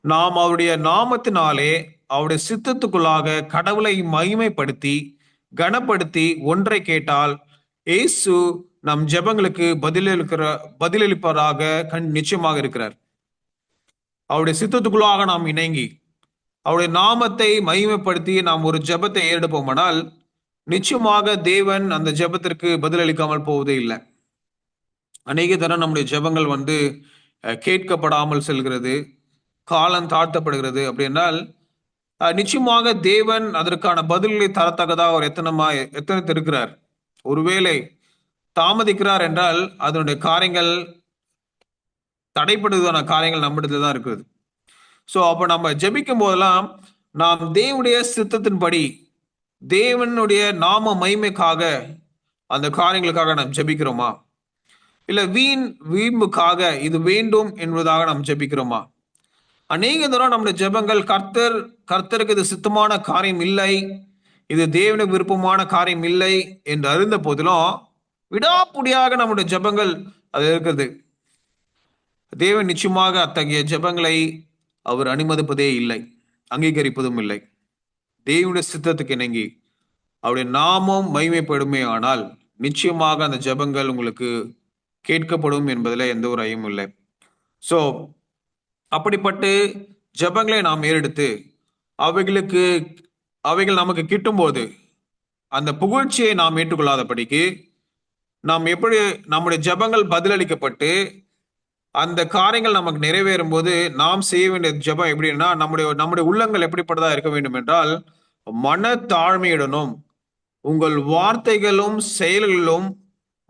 நாம் அவருடைய நாமத்தினாலே அவருடைய சித்தத்துக்குள்ளாக கடவுளை மகிமைப்படுத்தி கனப்படுத்தி ஒன்றை கேட்டால் இயேசு நம் ஜெபங்களுக்கு பதிலளிப்பதாக நிச்சயமாக இருக்கிறார். அவருடைய சித்தத்துக்குள்ளாக நாம் இணங்கி அவருடைய நாமத்தை மகிமைப்படுத்தி நாம் ஒரு ஜெபத்தை ஏறெடுப்போமானால் நிச்சயமாக தேவன் அந்த ஜெபத்திற்கு பதிலளிக்காமல் போவதே இல்லை. அநேக தரம் நம்முடைய ஜெபங்கள் வந்து கேட்கப்படாமல் செல்கிறது, காலம் தாழ்த்தப்படுகிறது. அப்படி என்றால் நிச்சயமாக தேவன் அதற்கான பதில்களை தரத்தக்கதாக அவர் எத்தனை இருக்கிறார். ஒருவேளை தாமதிக்கிறார் என்றால் அதனுடைய காரியங்கள் தடைப்படுவதான காரியங்கள் நம்மிடத்துல தான் இருக்கிறது. ஸோ அப்போ நம்ம ஜெபிக்கும் போதெல்லாம் நாம் தேவனுடைய சித்தத்தின்படி தேவனுடைய நாம மகிமைக்காக அந்த காரியங்களுக்காக நாம் ஜெபிக்கிறோமா, இல்லை வீம்புக்காக இது வேண்டும் என்பதாக நாம் ஜெபிக்கிறோமா? அநேக தூரம் நம்முடைய ஜெபங்கள் கர்த்தருக்கு இது சித்தமான காரியம் இல்லை, இது தேவனுக்கு விருப்பமான காரியம் இல்லை என்று அறிந்த போதிலும் விடாப்புடியாக நம்முடைய ஜெபங்கள் அது இருக்கிறது. தேவன் நிச்சயமாக அத்தகைய ஜெபங்களை அவர் அனுமதிப்பதே இல்லை, அங்கீகரிப்பதும் இல்லை. தேவனுடைய சித்தத்துக்கு இணங்கி அவருடைய நாமம் மகிமைப்படுமே ஆனால் நிச்சயமாக அந்த ஜெபங்கள் உங்களுக்கு கேட்கப்படும் என்பதில் எந்த ஒரு ஐயமும் இல்லை. ஸோ அப்படிப்பட்டு ஜெபங்களை நாம் ஏறெடுத்து அவைகள் நமக்கு கிட்டும்போது அந்த புகழ்ச்சியை நாம் ஏற்றுக்கொள்ளாதபடிக்கு நாம் எப்படி நம்முடைய ஜெபங்கள் பதிலளிக்கப்பட்டு அந்த காரியங்கள் நமக்கு நிறைவேறும் போது நாம் செய்ய வேண்டிய ஜெபம் எப்படின்னா, நம்முடைய உள்ளங்கள் எப்படிப்பட்டதா இருக்க வேண்டும் என்றால், மன தாழ்மையுடனும் உங்கள் வார்த்தைகளும் செயல்களிலும்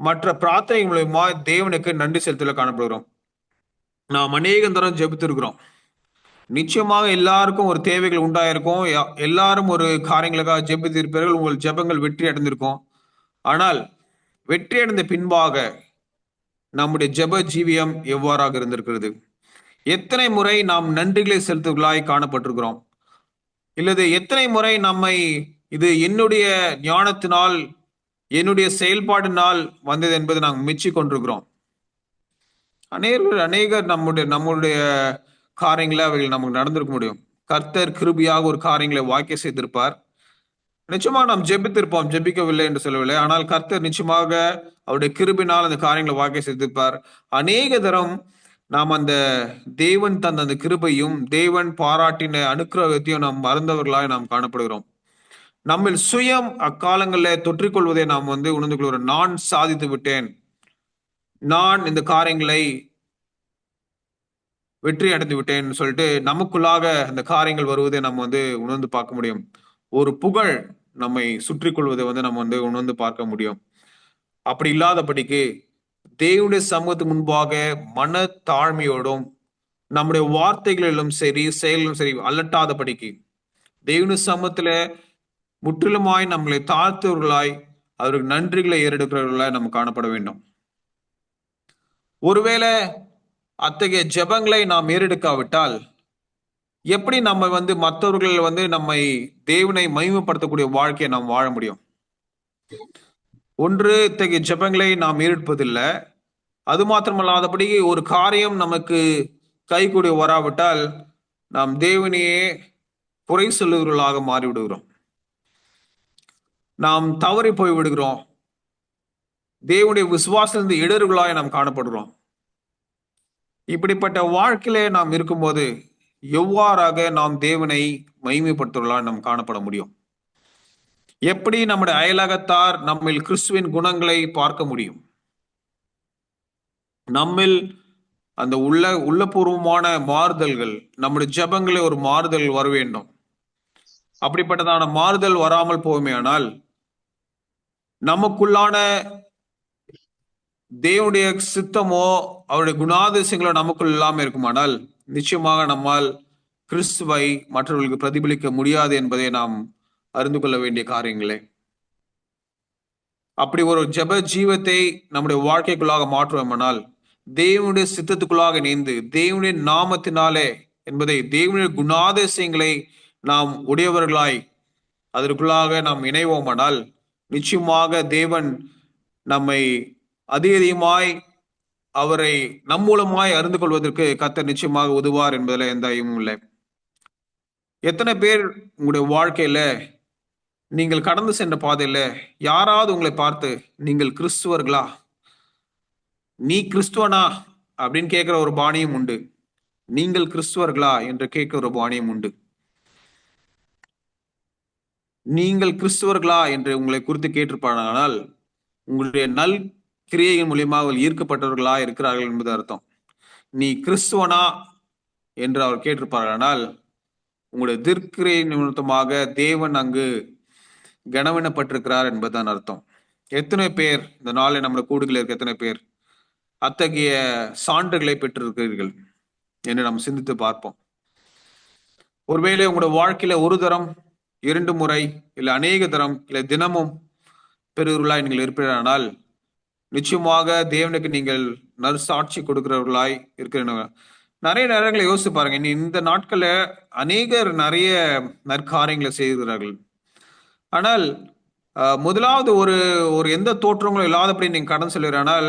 மற்ற பிரார்த்தனை மூலமா தேவனுக்கு நன்றி செலுத்தல காணப்படுகிறோம். நாம் அநேக தரம் ஜெபித்திருக்கிறோம். நிச்சயமாக எல்லாருக்கும் ஒரு தேவைகள் உண்டாயிருக்கும், எல்லாரும் ஒரு காரியங்களுக்காக ஜெபித்திருப்பார்கள், உங்கள் ஜெபங்கள் வெற்றி அடைந்திருக்கும். ஆனால் வெற்றி அடைந்த பின்பாக நம்முடைய ஜெப ஜீவியம் எவ்வாறாக இருந்திருக்கிறது? எத்தனை முறை நாம் நன்றிகளை செலுத்துகளாய் காணப்பட்டிருக்கிறோம்? இல்லது எத்தனை முறை நம்மை இது என்னுடைய ஞானத்தினால் என்னுடைய செயல்பாடினால் வந்தது என்பதை நாங்கள் மெச்சிக் கொண்டிருக்கிறோம். அநேகர் நம்முடைய காரியங்களை அவைகள் நமக்கு நடந்திருக்க முடியும். கர்த்தர் கிருபியாக ஒரு காரியங்களை வாக்கிய செய்திருப்பார். நிச்சயமாக நாம் ஜெபித்திருப்போம், ஜெபிக்கவில்லை என்று சொல்லவில்லை. ஆனால் கர்த்தர் நிச்சயமாக அவருடைய கிருபினால் அந்த காரியங்களை வாக்கிய செய்திருப்பார். அநேக தரம் நாம் அந்த தேவன் தந்த அந்த கிருபையும் தேவன் பாராட்டின அனுக்கிரகத்தையும் நாம் மறந்தவர்களாக நாம் காணப்படுகிறோம். நம்மில் சுயம் அக்காலங்களில் தொற்றிக்கொள்வதை நாம் உணர்ந்து கொள்கிறோம். நான் சாதித்து விட்டேன், நான் இந்த காரியங்களை வெற்றி அடைந்து விட்டேன் சொல்லிட்டு நமக்குள்ளாக அந்த காரியங்கள் வருவதை நம்ம உணர்ந்து பார்க்க முடியும். ஒரு புகழ் நம்மை சுற்றி கொள்வதை நம்ம உணர்ந்து பார்க்க முடியும். அப்படி இல்லாதபடிக்கு தேவனுடைய சமூகத்துக்கு முன்பாக மன தாழ்மையோடும் நம்முடைய வார்த்தைகளிலும் சரி செயலிலும் சரி அலட்டாதபடிக்கு தேவனுடைய சமூகத்துல முற்றிலுமாய் நம்மளை தாழ்த்தவர்களாய் அவருக்கு நன்றிகளை ஏறெடுக்கிறவர்களாய் நம்ம காணப்பட வேண்டும். ஒருவேளை அத்தகைய ஜெபங்களை நாம் ஏறெடுக்காவிட்டால் எப்படி நம்ம மற்றவர்கள் நம்மை தேவனை மகிமைப்படுத்தக்கூடிய வாழ்க்கையை நாம் வாழ முடியும்? ஒன்று, இத்தகைய ஜெபங்களை நாம் ஏறெடுப்பதில்லை. அது மாத்திரமல்லாதபடி ஒரு காரியம் நமக்கு கைகூடி வராவிட்டால் நாம் தேவனையே குறை சொல்லுகிறவர்களாக மாறிவிடுகிறோம். நாம் தவறி போய் விடுகிறோம். தேவனுடைய விசுவாசத்திலிருந்து இடர்களாய் நாம் காணப்படுகிறோம். இப்படிப்பட்ட வாழ்க்கையிலே நாம் இருக்கும்போது எவ்வாறாக நாம் தேவனை மகிமைப்படுத்துவர்களால் நாம் காணப்பட முடியும்? எப்படி நம்முடைய அயலகத்தார் நம்மில் கிறிஸ்துவின் குணங்களை பார்க்க முடியும்? நம்மில் அந்த உள்ளபூர்வமான மாறுதல்கள், நம்முடைய ஜெபங்களே ஒரு மாறுதல் வர வேண்டும். அப்படிப்பட்டதான மாறுதல் வராமல் போகுமே ஆனால் நமக்குள்ளான தேவனுடைய சித்தமோ அவருடைய குணாதிசயங்களோ நமக்குள் இல்லாமல் இருக்குமானால் நிச்சயமாக நம்மால் கிறிஸ்துவை மற்றவர்களுக்கு பிரதிபலிக்க முடியாது என்பதை நாம் அறிந்து கொள்ள வேண்டிய காரியங்களே. அப்படி ஒரு ஜெப ஜீவத்தை நம்முடைய வாழ்க்கைக்குள்ளாக மாற்றுவோமானால், தேவனுடைய சித்தத்துக்குள்ளாக இணைந்து தேவனுடைய நாமத்தினாலே என்பதை தேவனுடைய குணாதிசயங்களை நாம் உடையவர்களாய் அதற்குள்ளாக நாம் இணைவோமானால் நிச்சயமாக தேவன் நம்மை அதிகமாய் அவரை நம் மூலமாய் அறிந்து கொள்வதற்கு கர்த்தர் நிச்சயமாக உதவுவார் என்பதில் எந்த ஐயமும் இல்லை. எத்தனை பேர் உங்களுடைய வாழ்க்கையில நீங்கள் கடந்து சென்ற பாதையில யாராவது உங்களை பார்த்து நீங்கள் கிறிஸ்துவர்களா, நீ கிறிஸ்துவனா அப்படின்னு கேட்கிற ஒரு பாணியும் உண்டு. நீங்கள் கிறிஸ்துவர்களா என்று கேட்கிற ஒரு பாணியும் உண்டு. நீங்கள் கிறிஸ்துவர்களா என்று உங்களை குறித்து கேட்டிருப்பானால் உங்களுடைய நல் கிரியையின் மூலியமாக ஈர்க்கப்பட்டவர்களா இருக்கிறார்கள் என்பது அர்த்தம். நீ கிறிஸ்துவனா என்று அவர் கேட்டிருப்பார்கள், உங்களுடைய திர்க்கிரை நிமித்தமாக தேவன் அங்கு கனவெனப்பட்டிருக்கிறார் என்பதுதான் அர்த்தம். எத்தனை பேர் இந்த நாளை நம்முடைய கூடுகளில் இருக்க எத்தனை பேர் அத்தகைய சான்றுகளை பெற்றிருக்கிறீர்கள் என்று நாம் சிந்தித்து பார்ப்போம். ஒருவேளை உங்களுடைய வாழ்க்கையில ஒரு தரம், 2 முறை, இல்லை அநேக தரம், இல்லை தினமும் பெறுவர்களாய் நீங்கள் இருப்பீர்களானால் நிச்சயமாக தேவனுக்கு நீங்கள் நற்சாட்சி கொடுக்கிறவர்களாய் இருக்கிற. நிறைய நேரங்களை யோசிச்சு பாருங்க. இந்த நாட்கள்ல அநேகர் நிறைய நற்காரியங்களை செய்கிறார்கள். ஆனால் முதலாவது ஒரு எந்த தோற்றங்களும் இல்லாதபடி நீங்க கடன் சொல்லுறானால்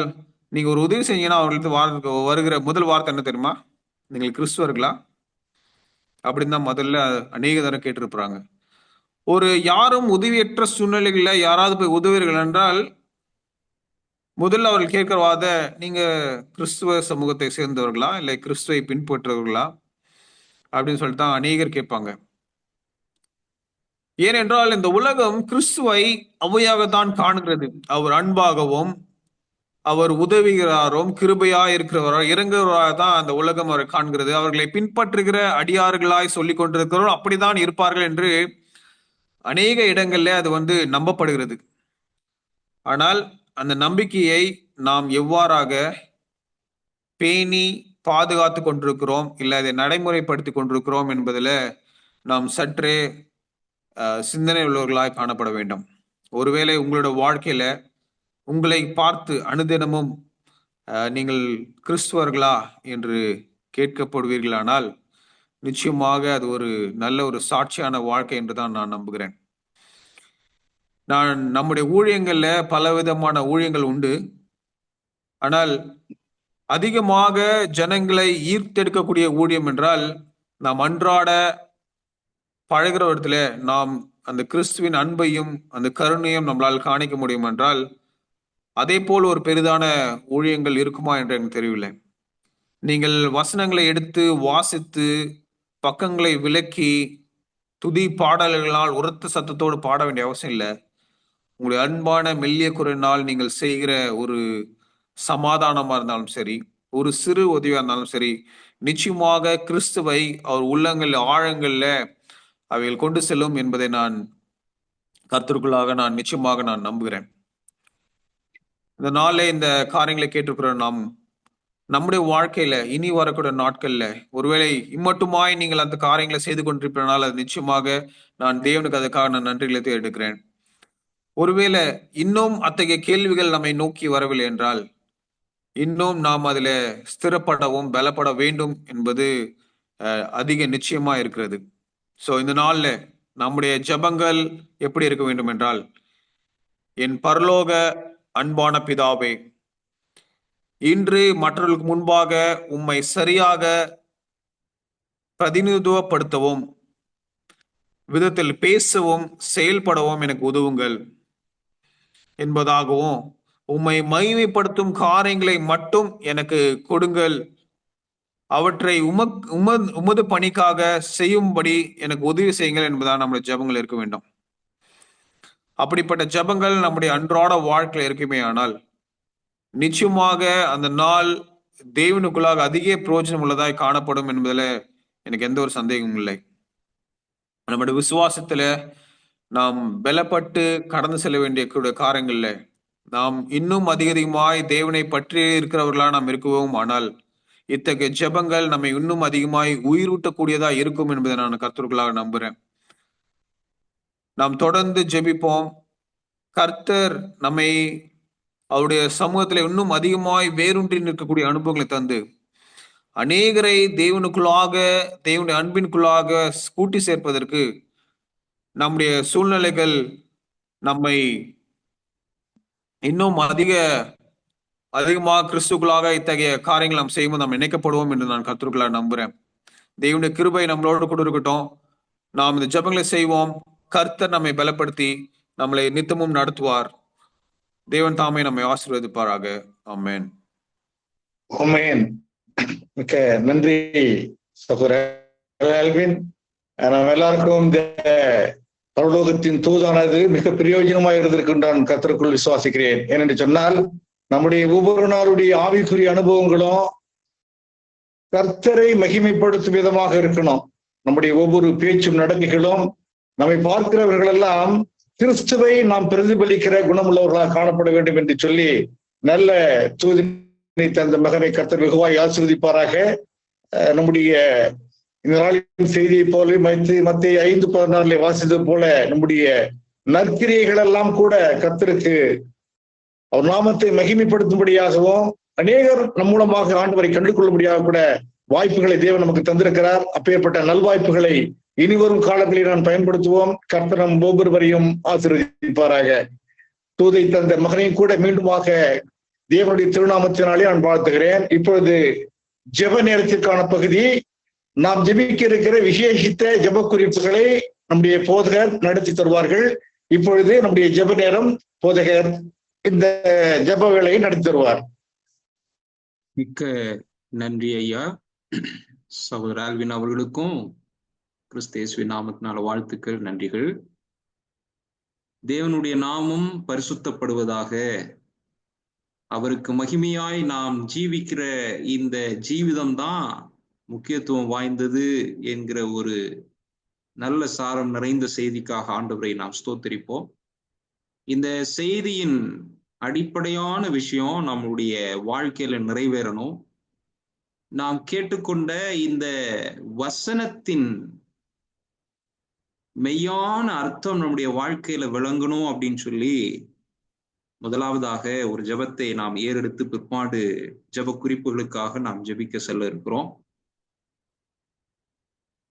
நீங்க ஒரு உதவி செய்யுங்கன்னா அவர்களுக்கு வருகிற முதல் வார்த்தை என்ன தெரியுமா? நீங்கள் கிறிஸ்துவர்களா அப்படின்னு தான் முதல்ல அநேக தரம் கேட்டிருப்பாங்க. ஒரு யாரும் உதவியற்ற சூழ்நிலைகள்ல யாராவது போய் உதவுவீர்கள் என்றால் முதல்ல அவர்கள் கேட்கிற வாத, நீங்க கிறிஸ்துவ சமூகத்தை சேர்ந்தவர்களா இல்லை கிறிஸ்துவை பின்பற்றுவர்களா அப்படின்னு சொல்லிட்டு தான் அநேகர் கேட்பாங்க. ஏனென்றால் இந்த உலகம் கிறிஸ்துவை அவையாகத்தான் காணுகிறது. அவர் அன்பாகவும் அவர் உதவுகிறாரும் கிருபையா இருக்கிறவரோ இறங்குகிறவராக தான் அந்த உலகம் அவரை காண்கிறது. அவர்களை பின்பற்றுகிற அடியார்களாய் சொல்லிக் கொண்டிருக்கிறோம் அப்படித்தான் இருப்பார்கள் என்று அநேக இடங்கள்ல அது நம்பப்படுகிறது. ஆனால் அந்த நம்பிக்கையை நாம் எவ்வாறாக பேணி பாதுகாத்து கொண்டிருக்கிறோம், இல்லை அதை நடைமுறைப்படுத்தி கொண்டிருக்கிறோம் என்பதில் நாம் சற்றே சிந்தனை உள்ளவர்களாய் காணப்பட வேண்டும். ஒருவேளை உங்களோட வாழ்க்கையில உங்களை பார்த்து அனுதினமும் நீங்கள் கிறிஸ்துவர்களா என்று கேட்கப்படுவீர்களானால் நிச்சயமாக அது ஒரு நல்ல ஒரு சாட்சியான வாழ்க்கை என்றுதான் நான் நம்புகிறேன். நம்முடைய ஊழியங்கள்ல பல விதமான ஊழியங்கள் உண்டு. ஆனால் அதிகமாக ஜனங்களை ஈர்த்தெடுக்கக்கூடிய ஊழியம் என்றால் நாம் அன்றாட பழகிற இடத்துல நாம் அந்த கிறிஸ்துவின் அன்பையும் அந்த கருணையும் நம்மளால் காணிக்க முடியும் என்றால் அதே போல் ஒரு பெரிதான ஊழியங்கள் இருக்குமா என்று எனக்கு தெரியவில்லை. நீங்கள் வசனங்களை எடுத்து வாசித்து பக்கங்களை விலக்கி துதி பாடல்களால் உரத்த சத்தத்தோடு பாட வேண்டிய அவசியம் இல்லை. உங்களுடைய அன்பான மெல்லிய குரலினால் நீங்கள் செய்கிற ஒரு சமாதானமா இருந்தாலும் சரி, ஒரு சிறு உதவியா இருந்தாலும் சரி, நிச்சயமாக கிறிஸ்துவை அவர் உள்ளங்கள் ஆழங்கள்ல அவைகள் கொண்டு செல்லும் என்பதை நான் கர்த்தருக்குள்ளாக நிச்சயமாக நம்புகிறேன். இந்த நாளே இந்த காரியங்களை கேட்டிருக்கிற நாம் நம்முடைய வாழ்க்கையில இனி வரக்கூடிய நாட்கள்ல ஒருவேளை இம்மட்டுமாய் நீங்கள் அந்த காரியங்களை செய்து கொண்டிருப்பதனால் அது நிச்சயமாக நான் தேவனுக்கு அதுக்காக நன்றிகளை எடுக்கிறேன். ஒருவேளை இன்னும் அத்தகைய கேள்விகள் நம்மை நோக்கி வரவில்லை என்றால் இன்னும் நாம் அதில் ஸ்திரப்படவும் பலப்பட வேண்டும் என்பது அதிக நிச்சயமா இருக்கிறது. ஸோ இந்த நாள்ல நம்முடைய ஜெபங்கள் எப்படி இருக்க வேண்டும் என்றால், என் பரலோக அன்பான பிதாவே, இன்று மற்றவர்களுக்கு முன்பாக உம்மை சரியாக பிரதிநிதித்துவப்படுத்தவும் விதத்தில் பேசவும் செயல்படவும் எனக்கு உதவுங்கள் என்பதாகவும், உம்மை மகிமைப்படுத்தும் காரியங்களை மட்டும் எனக்கு கொடுங்கள், அவற்றை உமது பணிக்காக செய்யும்படி எனக்கு உதவி செய்யுங்கள் என்பதாக நம்முடைய ஜெபங்கள் இருக்க வேண்டும். அப்படிப்பட்ட ஜெபங்கள் நம்முடைய அன்றாட வாழ்க்கையில் இருக்குமே ஆனால் நிச்சயமாக அந்த நாள் தேவனுக்குள்ளாக அதிக பிரயோஜனம் உள்ளதாய் காணப்படும் என்பதில் எனக்கு எந்த ஒரு சந்தேகமும் இல்லை. நம்முடைய விசுவாசத்துல நாம் பலப்பட்டு கடந்து செல்ல வேண்டிய காரியங்கள்ல நாம் இன்னும் அதிகமாய் தேவனை பற்றி இருக்கிறவர்களா நாம் இருக்கவும், ஆனால் இத்தகைய ஜெபங்கள் நம்மை இன்னும் அதிகமாய் உயிரூட்டக்கூடியதா இருக்கும் என்பதை நான் கர்த்தர்களாக நம்புறேன். நாம் தொடர்ந்து ஜெபிப்போம். கர்த்தர் நம்மை அவருடைய சமூகத்துல இன்னும் அதிகமாய் வேரூன்றி நிற்கக்கூடிய அனுபவங்களை தந்து அநேகரை தேவனுக்குள்ளாக, தேவனுடைய அன்பினுக்குள்ளாக கூட்டி சேர்ப்பதற்கு நம்முடைய சூழ்நிலைகள் நம்மை இன்னும் அதிகமாக கிறிஸ்துக்குள்ளாக இத்தகைய காரியங்கள் நாம் செய்யும்போது நாம் இணைக்கப்படுவோம் என்று நான் கர்த்தருக்குள்ளாக நம்புறேன். தேவனுடைய கிருபை நம்மளோடு கூட இருக்கட்டும். நாம் இந்த ஜெபங்களை செய்வோம். கர்த்தர் நம்மை பலப்படுத்தி நம்மளை நித்தமும் நடத்துவார். தேவன் தாமே நம்மை ஆசீர்வதிப்பாராக. ஆமென். ஆமென். மிக்க நன்றி சகோதரர் ஆல்வின். நாம் எல்லாருக்கும் இந்த பரலோகத்தின் தூதானது மிக பிரயோஜனமாக இருந்திருக்கின்றான் கர்த்தருக்குள் விசுவாசிக்கிறேன். ஏனென்று சொன்னால் நம்முடைய ஒவ்வொரு நாளுடைய ஆவிக்குரிய அனுபவங்களும் கர்த்தரை மகிமைப்படுத்தும் விதமாக இருக்கணும். நம்முடைய ஒவ்வொரு பேச்சும் நடக்கைகளும் நம்மை பார்க்கிறவர்கள் எல்லாம் கிறிஸ்துவை நாம் பிரதிபலிக்கிற குணமுள்ளவர்களாக காணப்பட வேண்டும் என்று சொல்லி நல்ல தூதினை தந்த மகனை கர்த்தர் வெகுவாய் ஆசீர்வதிப்பாராக. நம்முடைய இந்த நாளின் செய்தியை போல மத்திய 5:14 வாசித்தது போல நம்முடைய நற்கிரியைகள் எல்லாம் கூட கர்த்தருக்கு அவர் நாமத்தை மகிமைப்படுத்தும்படியாகவும் அநேகர் நம் மூலமாக ஆண்டவரை கண்டு கொள்ளும்படியாக கூட வாய்ப்புகளை தேவன் நமக்கு தந்திருக்கிறார். அப்பேற்பட்ட நல்வாய்ப்புகளை இனிவரும் காலங்களில் நான் பயன்படுத்துவோம். கர்த்தர் நம் ஒவ்வொருவரையும் ஆசீர்வதிப்பாராக. தூதை தந்த மகனையும் கூட மீண்டுமாக தேவனுடைய திருநாமத்தினாலே நான் வாழ்த்துகிறேன். இப்பொழுது ஜெப நேரத்திற்கான பகுதி. நாம் ஜெபிக்க இருக்கிற விசேஷித்த ஜெப குறிப்புகளை நம்முடைய போதகர் நடத்தி தருவார்கள். இப்பொழுது நம்முடைய ஜெப நேரம். போதகர் இந்த ஜெப வேளையை நடத்தி தருவார். மிக்க நன்றி ஐயா. சகோதரர் ஆல்வின் அவர்களுக்கும் கிறிஸ்து இயேசுவின் நாமத்தினால வாழ்த்துக்கள், நன்றிகள். தேவனுடைய நாமம் பரிசுத்தப்படுவதாக. அவருக்கு மகிமையாய் நாம் ஜீவிக்கிற இந்த ஜீவிதம்தான் முக்கியத்துவம் வாய்ந்தது என்கிற ஒரு நல்ல சாரம் நிறைந்த செய்திக்காக ஆண்டவரை நாம் ஸ்தோத்திரிப்போம். இந்த செய்தியின் அடிப்படையான விஷயம் நம்முடைய வாழ்க்கையில நிறைவேறணும். நாம் கேட்டுக்கொண்ட இந்த வசனத்தின் மெய்யான அர்த்தம் நம்முடைய வாழ்க்கையில விளங்கணும் அப்படின்னு சொல்லி முதலாவதாக ஒரு ஜெபத்தை நாம் ஏறெடுத்து பிற்பாடு ஜெப குறிப்புகளுக்காக நாம் ஜெபிக்க செல்ல இருக்கிறோம்.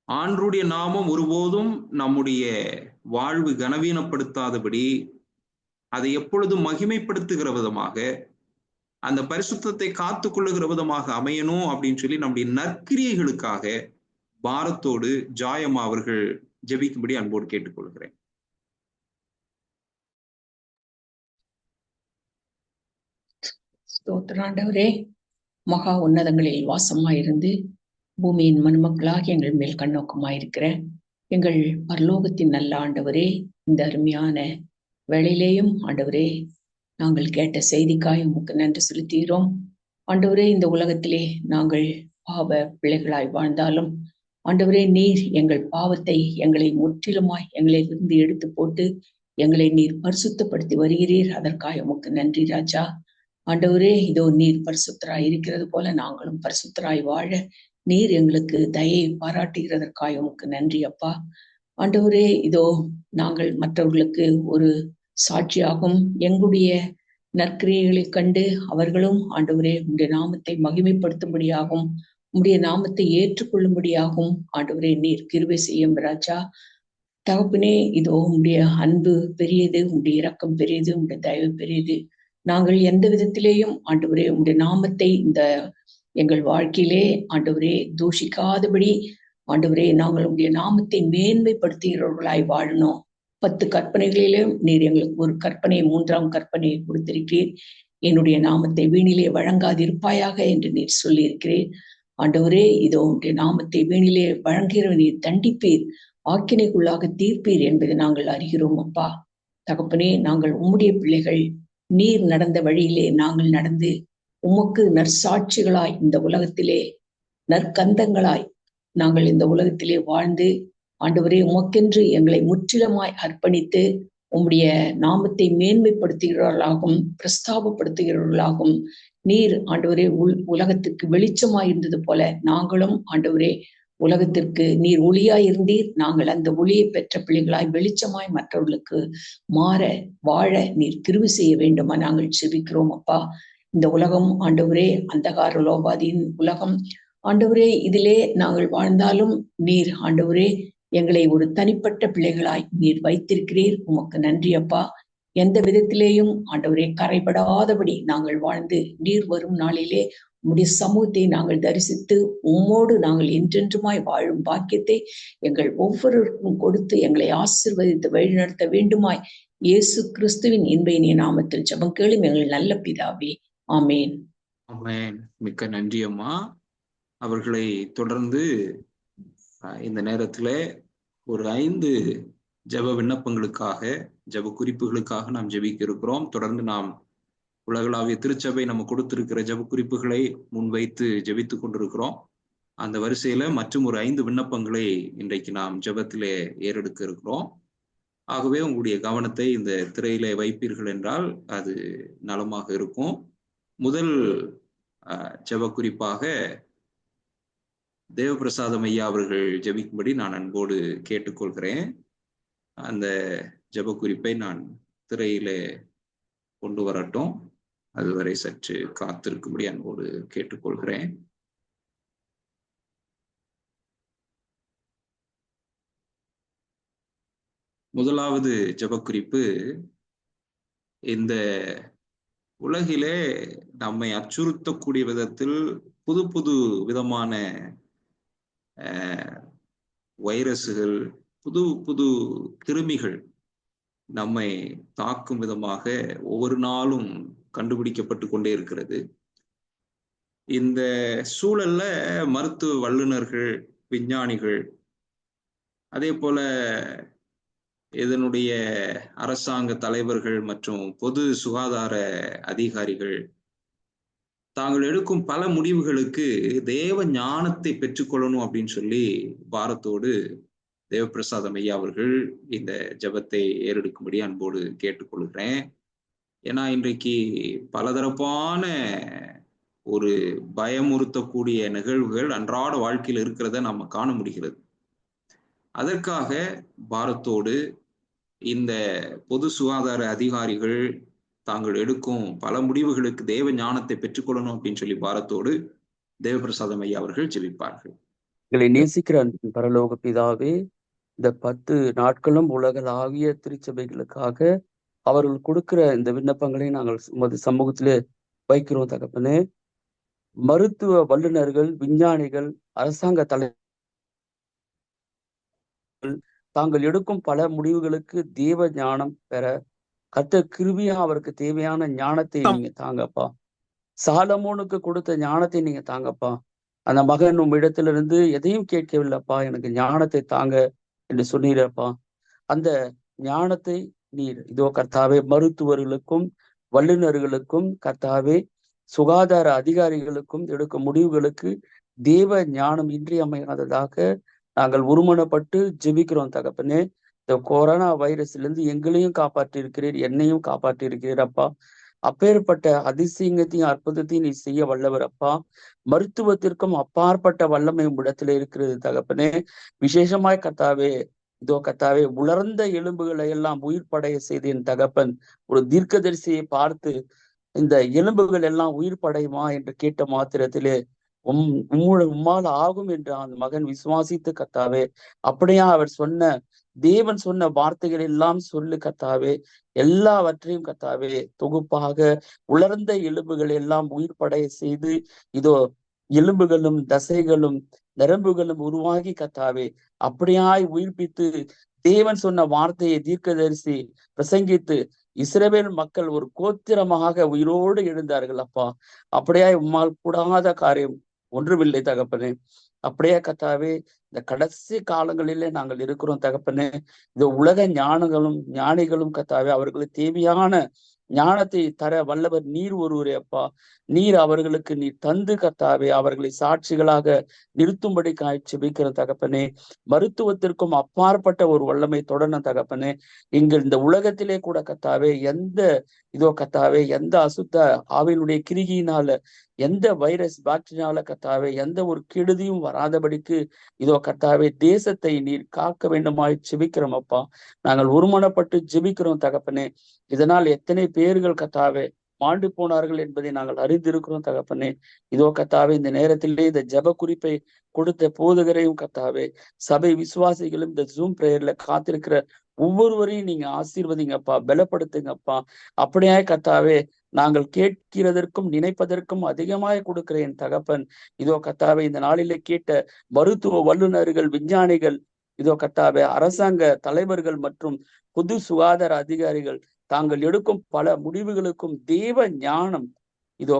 ஆண்டவருடைய நாமம் ஒருபோதும் நம்முடைய வாழ்வு கனவீனப்படுத்தாதபடி அதை எப்பொழுதும் மகிமைப்படுத்துகிற விதமாக, அந்த பரிசுத்தத்தை காத்து கொள்ளுகிற விதமாக அமையணும் அப்படின்னு சொல்லி நம்முடைய நற்கிரியைகளுக்காக பாரத்தோடு ஜாயமா அவர்கள் ஜெபிக்கும்படி அன்போடு கேட்டுக்கொள்கிறேன். ஸ்தோத்திராண்டவரே, மகா உன்னதங்களில் வாசமாயிருந்து பூமியின் மண்மக்களாக எங்கள் மேல் கண்ணோக்கமாயிருக்கிற எங்கள் பரலோகத்தின் நல்ல ஆண்டவரே, இந்த அருமையான வேளையிலேயும் ஆண்டவரே நாங்கள் கேட்ட செய்திக்காய் உமக்கு நன்றி செலுத்துகிறோம். ஆண்டவரே, இந்த உலகத்திலே நாங்கள் பாவ பிள்ளைகளாய் வாழ்ந்தாலும் ஆண்டவரே, நீர் எங்கள் பாவத்தை எங்களை முற்றிலுமாய் எங்களிலிருந்து எடுத்து போட்டு எங்களை நீர் பரிசுத்தப்படுத்தி வருகிறீர். அதற்காக உமக்கு நன்றி ராஜா. ஆண்டவரே, இதோ நீர் பரிசுத்தராய் இருக்கிறது போல நாங்களும் பரிசுத்தராய் வாழ நீர் எங்களுக்கு தயை பாராட்டுகிறதற்காக உமக்கு நன்றி அப்பா. ஆண்டவரே, இதோ நாங்கள் மற்றவர்களுக்கு ஒரு சாட்சியாகும் எங்களுடைய நற்கிரியைகளை கண்டு அவர்களும் ஆண்டவரே உம்முடைய நாமத்தை மகிமைப்படுத்தும்படியாகும், உம்முடைய நாமத்தை ஏற்றுக்கொள்ளும்படியாகும் ஆண்டவரே நீர் கிருபை செய்யும் ராஜா. தகப்பனே, இதோ உம்முடைய அன்பு பெரியது, உம்முடைய இரக்கம் பெரியது, உம்முடைய தயவு பெரியது. நாங்கள் எந்த விதத்திலேயும் ஆண்டவரே உம்முடைய நாமத்தை இந்த எங்கள் வாழ்க்கையிலே ஆண்டவரே தூஷிக்காதபடி ஆண்டவரே நாங்கள் உம்முடைய நாமத்தை மேன்மைப்படுத்துகிறவர்களாய் வாழணும். 10 கற்பனைகளிலும் நீர் எங்களுக்கு ஒரு கற்பனை, 3ஆம் கற்பனையை கொடுத்திருக்கிறீர். என்னுடைய நாமத்தை வீணிலே வழங்காதிருப்பாயாக என்று நீர் சொல்லியிருக்கிறீர். ஆண்டவரே, இதோ உம்முடைய நாமத்தை வீணிலே வழங்குகிற நீர் தண்டிப்பீர், ஆக்கினைக்குள்ளாக தீர்ப்பீர் என்பதை நாங்கள் அறிகிறோம் அப்பா. தகப்பனே, நாங்கள் உம்முடைய பிள்ளைகள், நீர் நடந்த வழியிலே நாங்கள் நடந்து உமக்கு நற்சாட்சிகளாய் இந்த உலகத்திலே நற்கந்தங்களாய் நாங்கள் இந்த உலகத்திலே வாழ்ந்து ஆண்டவரே, உமக்கென்று எங்களை முற்றிலுமாய் அர்ப்பணித்து உம்முடைய நாமத்தை மேன்மைப்படுத்துகிறவர்களாகவும் பிரஸ்தாபப்படுத்துகிறவர்களாகவும் நீர் ஆண்டவரே உலகத்துக்கு வெளிச்சமாய் இருந்தது போல நாங்களும் ஆண்டவரே உலகத்திற்கு நீர் ஒளியாய் இருந்தீர். நாங்கள் அந்த ஒளியை பெற்ற பிள்ளைகளாய் வெளிச்சமாய் மற்றவர்களுக்கு மாற வாழ நீர் கிருபை செய்ய வேண்டுமா நாங்கள் செபிக்கிறோம் அப்பா. இந்த உலகம் ஆண்டவரே அந்தகார லோபாதியின் உலகம் ஆண்டவரே, இதிலே நாங்கள் வாழ்ந்தாலும் நீர் ஆண்டவரே எங்களை ஒரு தனிப்பட்ட பிள்ளைகளாய் நீர் வைத்திருக்கிறீர். உமக்கு நன்றி அப்பா. எந்த விதத்திலேயும் ஆண்டவரே கரைபடாதபடி நாங்கள் வாழ்ந்து நீர் வரும் நாளிலே உம்முடைய சமூகத்தை நாங்கள் தரிசித்து உம்மோடு நாங்கள் என்றென்றுமாய் வாழும் பாக்கியத்தை எங்கள் ஒவ்வொருவருக்கும் கொடுத்து எங்களை ஆசீர்வதித்து வழிநடத்த வேண்டுமாய் இயேசு கிறிஸ்துவின் இன்பையினிய நாமத்தில் ஜெபம் கேளும் எங்கள் நல்ல பிதாவே. ஆமேன். ஆமென். மிக்க நன்றி அம்மா. அவர்களை தொடர்ந்து இந்த நேரத்துல ஒரு 5 ஜெப விண்ணப்பங்களுக்காக ஜெப குறிப்புகளுக்காக நாம் ஜெபிக்க இருக்கிறோம். தொடர்ந்து நாம் உலகளாவிய திருச்சபை நம்ம கொடுத்திருக்கிற ஜெப குறிப்புகளை முன்வைத்து ஜெபித்து கொண்டிருக்கிறோம். அந்த வரிசையில மற்றும் ஒரு 5 விண்ணப்பங்களை இன்றைக்கு நாம் ஜெபத்திலே ஏறெடுக்க இருக்கிறோம். ஆகவே உங்களுடைய கவனத்தை இந்த திரையிலே வைப்பீர்கள் என்றால் அது நலமாக இருக்கும். முதல் ஜெப குறிப்பாக தேவபிரசாதம் ஐயா அவர்கள் ஜெபிக்கும்படி நான் அன்போடு கேட்டுக்கொள்கிறேன். அந்த ஜெப குறிப்பை நான் திரையிலே கொண்டு வரட்டும். அதுவரை சற்று காத்திருக்கும்படி அன்போடு கேட்டுக்கொள்கிறேன். முதலாவது ஜெப குறிப்பு, இந்த உலகிலே நம்மை அச்சுறுத்தக்கூடிய விதத்தில் புது புது விதமான வைரசுகள், புது புது கிருமிகள் நம்மை தாக்கும் விதமாக ஒவ்வொரு நாளும் கண்டுபிடிக்கப்பட்டு கொண்டே இருக்கிறது. இந்த சூழல்ல மருத்துவ வல்லுநர்கள், விஞ்ஞானிகள், அதே போல இதனுடைய அரசாங்க தலைவர்கள் மற்றும் பொது சுகாதார அதிகாரிகள் தாங்கள் எடுக்கும் பல முடிவுகளுக்கு தேவ ஞானத்தை பெற்றுக்கொள்ளணும் அப்படின்னு சொல்லி பாரத்தோடு தேவபிரசாதம் ஐயா அவர்கள் இந்த ஜெபத்தை ஏறெடுக்கும்படி அன்போடு கேட்டுக்கொள்கிறேன். ஏன்னா இன்றைக்கு பலதரப்பான ஒரு பயமுறுத்தக்கூடிய நிகழ்வுகள் அன்றாட வாழ்க்கையில் இருக்கிறத நம்ம காண முடிகிறது. அதற்காக பாரத்தோடு இந்த பொது சுகாதார அதிகாரிகள் தாங்கள் எடுக்கும் பல முடிவுகளுக்கு தேவ ஞானத்தை பெற்றுக்கொள்ளணும் அப்படின்னு சொல்லி பாரத்தோடு தேவபிரசாதம் ஐயா அவர்கள் ஜெபிப்பார்கள். எங்களை நேசிக்கிற அன்பின் பரலோக பிதாவே, இந்த 10 நாட்களும் உலகளாவிய திருச்சபைகளுக்காக அவர்கள் கொடுக்கிற இந்த விண்ணப்பங்களை நாங்கள் உமது சமூகத்திலே வைக்கிறோம் தகப்பனே. மருத்துவ வல்லுநர்கள், விஞ்ஞானிகள், அரசாங்க தலைவர்கள் தாங்கள் எடுக்கும் பல முடிவுகளுக்கு தேவ ஞானம் பெற கர்த்தர் கிருபையா அவருக்கு தேவையான ஞானத்தை நீங்க தாங்கப்பா. சாலமோனுக்கு கொடுத்த ஞானத்தை நீங்க தாங்கப்பா. அந்த மகன் உம் இடத்திலிருந்து எதையும் கேட்கவில்லைப்பா, எனக்கு ஞானத்தை தாங்க என்று சொன்னீரப்பா. அந்த ஞானத்தை நீர் இதோ கர்த்தாவே மருத்துவர்களுக்கும் வல்லுநர்களுக்கும் கர்த்தாவே சுகாதார அதிகாரிகளுக்கும் எடுக்கும் முடிவுகளுக்கு தேவ ஞானம் இன்றியமையாததாக நாங்கள் ஒருமனப்பட்டு ஜெபிக்கிறோம் தகப்பனே. இந்த கொரோனா வைரஸ்லேருந்து எங்களையும் காப்பாற்றி இருக்கிறீர், என்னையும் காப்பாற்றி இருக்கிறீர் அப்பா. அப்பேற்பட்ட அதிசயத்தையும் அற்புதத்தையும் நீ செய்ய வல்லவர் அப்பா. மருத்துவத்திற்கும் அப்பாற்பட்ட வல்லமை இடத்துல இருக்கிறது தகப்பனே. விசேஷமாய் கர்த்தாவே இதோ கர்த்தாவே உலர்ந்த எலும்புகளை எல்லாம் உயிர் படைய செய்த என் தகப்பன் ஒரு தீர்க்கதரிசியை பார்த்து இந்த எலும்புகள் எல்லாம் உயிர் படையுமா என்று கேட்ட மாத்திரத்திலே உம்மால் ஆகும் என்று அந்த மகன் விசுவாசித்து கர்த்தாவே அப்படியா அவர் சொன்ன தேவன் சொன்ன வார்த்தைகள் எல்லாம் சொல்லு கர்த்தாவே. எல்லாவற்றையும் கர்த்தாவே தொகுப்பாக உலர்ந்த எலும்புகள் எல்லாம் உயிர் படைய செய்து இதோ எலும்புகளும் தசைகளும் நரம்புகளும் உருவாகி கர்த்தாவே அப்படியாய் உயிர்ப்பித்து தேவன் சொன்ன வார்த்தையை தீர்க்கதரிசி பிரசங்கித்து இஸ்ரவேல் மக்கள் ஒரு கோத்திரமாக உயிரோடு எழுந்தார்கள் அப்பா. அப்படியாய் உம்மால் கூடாத காரியம் ஒன்றுமில்லை தகப்பனே. அப்படியே கர்த்தாவே இந்த கடைசி காலங்களிலே நாங்கள் இருக்கிறோம் தகப்பனே. இந்த உலக ஞானிகளும் கர்த்தாவே அவர்களுக்கு தேவையான ஞானத்தை தர வல்லவர் நீர் ஒருவரே அப்பா. நீர் அவர்களுக்கு நீ தந்து கர்த்தாவே அவர்களை சாட்சிகளாக நிறுத்தும்படி ஜெபிக்கிற தகப்பனே. மருத்துவத்திற்கும் அப்பாற்பட்ட ஒரு வல்லமை தொடரணும் தகப்பனே. இங்கு இந்த உலகத்திலே கூட கர்த்தாவே எந்த அசுத்த ஆவியினுடைய கிரிகியினால, எந்த வைரஸ் பாக்டீரியால கர்த்தாவே எந்த ஒரு கெடுதியும் வராதபடிக்கு கர்த்தாவே தேசத்தை நீர் காக்க வேண்டுமாய் ஜெபிக்கிறோம் அப்பா. நாங்கள் ஒருமனப்பட்டு ஜெபிக்கிறோம் தகப்பனே. இதனால் எத்தனை பேர்கள் கர்த்தாவே மாண்டு போனார்கள் என்பதை நாங்கள் அறிந்திருக்கிறோம் தகப்பனே. கர்த்தாவே இந்த நேரத்திலே இந்த ஜெப குறிப்பை கொடுத்த போதகரையும் கர்த்தாவே, சபை விசுவாசிகளும் இந்த ஜூம் பிரேயர்ல காத்திருக்கிற ஒவ்வொருவரையும் நீங்க ஆசீர்வதிங்கப்பா, பலப்படுத்துங்கப்பா. அப்படியே கர்த்தாவே நாங்கள் கேட்கிறதற்கும் நினைப்பதற்கும் அதிகமாய் கொடுக்கிற என் தகப்பன் கர்த்தாவே இந்த நாளிலே கேட்ட மருத்துவ வல்லுநர்கள், விஞ்ஞானிகள், கர்த்தாவே அரசாங்க தலைவர்கள் மற்றும் பொது சுகாதார அதிகாரிகள் தாங்கள் எடுக்கும் பல முடிவுகளுக்கும் தேவ ஞானம்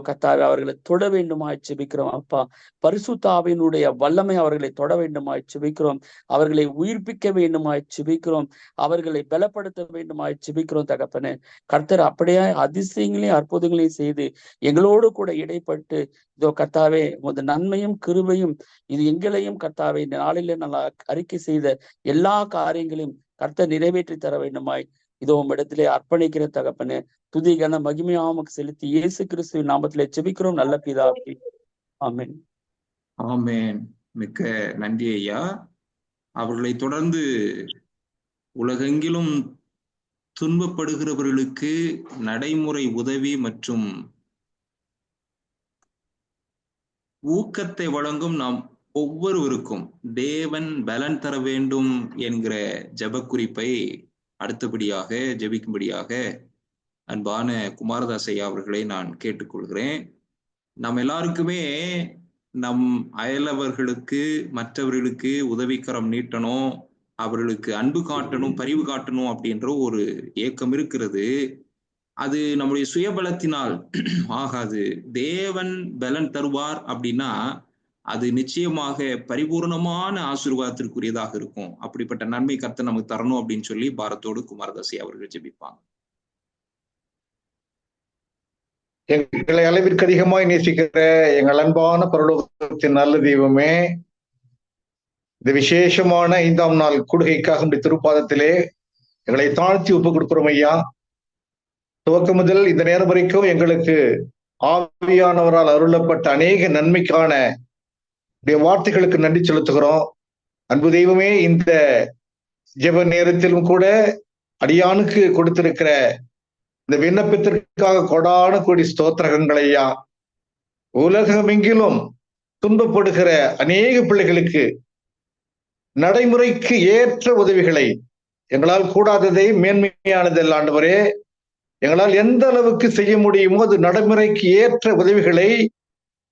கர்த்தாவே அவர்களை தொட வேண்டுமாய் ஜெபிக்கிறோம் அப்பா. பரிசுத்த ஆவியினுடைய வல்லமை அவர்களை தொட வேண்டுமாய் ஜெபிக்கிறோம். அவர்களை உயிர்ப்பிக்க வேண்டுமாய் ஜெபிக்கிறோம். அவர்களை பலப்படுத்த வேண்டுமாய் ஜெபிக்கிறோம் தகப்பனே. கர்த்தர் அப்படியே அதிசயங்களையும் அற்புதங்களையும் செய்து எங்களோடு கூட இடைப்பட்டு கர்த்தாவே நன்மையும் கிருபையும் இது எங்களையும் கர்த்தாவே இந்த நாளிலே நல்லா அறிக்கை செய்த எல்லா காரியங்களையும் கர்த்தர் நிறைவேற்றி தர வேண்டுமாய் உம்மிடத்திலே அர்ப்பணிக்கிற தகப்பனே. துதி கன மகிமையாமக்கு செலுத்தி இயேசு கிறிஸ்துவின் நாமத்திலே ஜெபிக்கிறோம் நல்ல பிதாவே. ஆமென். ஆமென். மிக்க நன்றி ஐயா. அவர்களை தொடர்ந்து உலகெங்கிலும் துன்பப்படுகிறவர்களுக்கு நடைமுறை உதவி மற்றும் ஊக்கத்தை வழங்கும் நாம் ஒவ்வொருவருக்கும் தேவன் பலன் தர வேண்டும் என்கிற ஜெப குறிப்பை அடுத்தபடியாக ஜெபிக்கும்படியாக அன்பான குமாரதாஸ் ஐயா அவர்களை நான் கேட்டுக்கொள்கிறேன். நம்ம எல்லாருக்குமே நம் அயலவர்களுக்கு மற்றவர்களுக்கு உதவிக்கரம் நீட்டணும், அவர்களுக்கு அன்பு காட்டணும், பரிவு காட்டணும் அப்படின்ற ஒரு ஏக்கம் இருக்கிறது. அது நம்முடைய சுயபலத்தினால் ஆகாது. தேவன் பலன் தருவார் அப்படின்னா அது நிச்சயமாக பரிபூர்ணமான ஆசீர்வாதத்திற்குரியதாக இருக்கும். அப்படிப்பட்ட நன்மை கர்த்தர் நமக்கு தரணும் அப்படின்னு சொல்லி பாரத்தோடு குமாரதாசி அவர்கள் ஜெபிப்பாங்க. எங்களை அளவிற்கு அதிகமாய் நேசிக்கிற எங்கள் அன்பான பரலோகத்தின் நல்ல தெய்வமே, இந்த விசேஷமான 5ஆம் நாள் கூடுகைக்காக திருப்பாதத்திலே எங்களை தாழ்த்தி ஒப்பு கொடுக்கிறோம் ஐயா. துவக்கம் முதல் இந்த நேரம் வரைக்கும் எங்களுக்கு ஆவியானவரால் அருளப்பட்ட அநேக நன்மைக்கான வார்த்தைகளுக்கு நன்றி செலுத்துகிறோம். அன்பு தெய்வமே, இந்த ஜெப நேரத்திலும் கூட அடியானுக்கு கொடுத்திருக்கிற இந்த விண்ணப்பத்திற்காக கொடான கோடி ஸ்தோத்திரங்கள் ஐயா. உலகமெங்கிலும் துன்பப்படுகிற அநேக பிள்ளைகளுக்கு நடைமுறைக்கு ஏற்ற உதவிகளை, எங்களால் கூடாததை மேன்மையானதில் ஆண்டவரே, எங்களால் எந்த அளவுக்கு செய்ய முடியுமோ அது நடைமுறைக்கு ஏற்ற உதவிகளை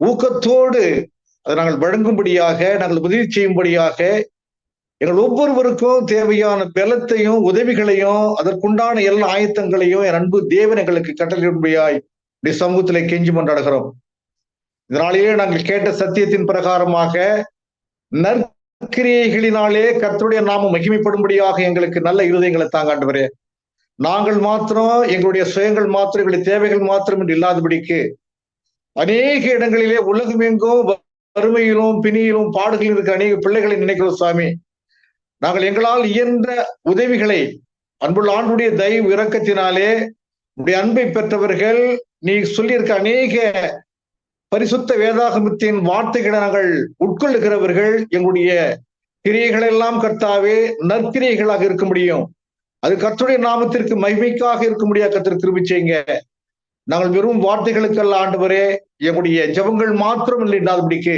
ஊக்கத்தோடு அதை நாங்கள் வழங்கும்படியாக, நாங்கள் உதவி செய்யும்படியாக எங்கள் ஒவ்வொருவருக்கும் தேவையான பலத்தையும் உதவிகளையும் அதற்குண்டான எல்லா ஆயத்தங்களையும் என் அன்பு தேவன் எங்களுக்கு கட்டளையிடும்படியாய் இந்த சமூகத்திலே கெஞ்சி கொண்டாடுகிறோம். இதனாலேயே நாங்கள் கேட்ட சத்தியத்தின் பிரகாரமாக நற்கிரியைகளினாலே கர்த்தருடைய நாமம் மகிமைப்படும்படியாக எங்களுக்கு நல்ல இருதயங்களை தாங்க ஆண்டவரே. நாங்கள் மாத்திரம் எங்களுடைய சுயங்கள் மாத்திரம் எங்களுடைய தேவைகள் மாத்திரம் என்று இல்லாதபடிக்கு அநேக இடங்களிலே உலகமெங்கும் வறுமையிலும் பிணியிலும் பாடுகளில் இருக்க அநேக பிள்ளைகளை நினைக்கிறோம் சுவாமி. நாங்கள் எங்களால் இயன்ற உதவிகளை அன்புள்ள ஆண்டுடைய தயவு இரக்கத்தினாலே உடைய அன்பை பெற்றவர்கள் நீ சொல்லியிருக்க அநேக பரிசுத்த வேதாகமத்தின் வார்த்தைகளை நாங்கள் உட்கொள்ளுகிறவர்கள் எங்களுடைய கிரியைகள் எல்லாம் கர்த்தாவே நற்கிரியைகளாக இருக்க முடியும். அது கர்த்தருடைய நாமத்திற்கு மகிமைக்காக இருக்க முடியாது. கர்த்தர் கிருபை செய்யுங்க. நாங்கள் வெறும் வார்த்தைகளுக்கல்ல ஆண்டவரே, எங்களுடைய ஜெபங்கள் மாத்திரம் இல்லை இல்லாதபடிக்கு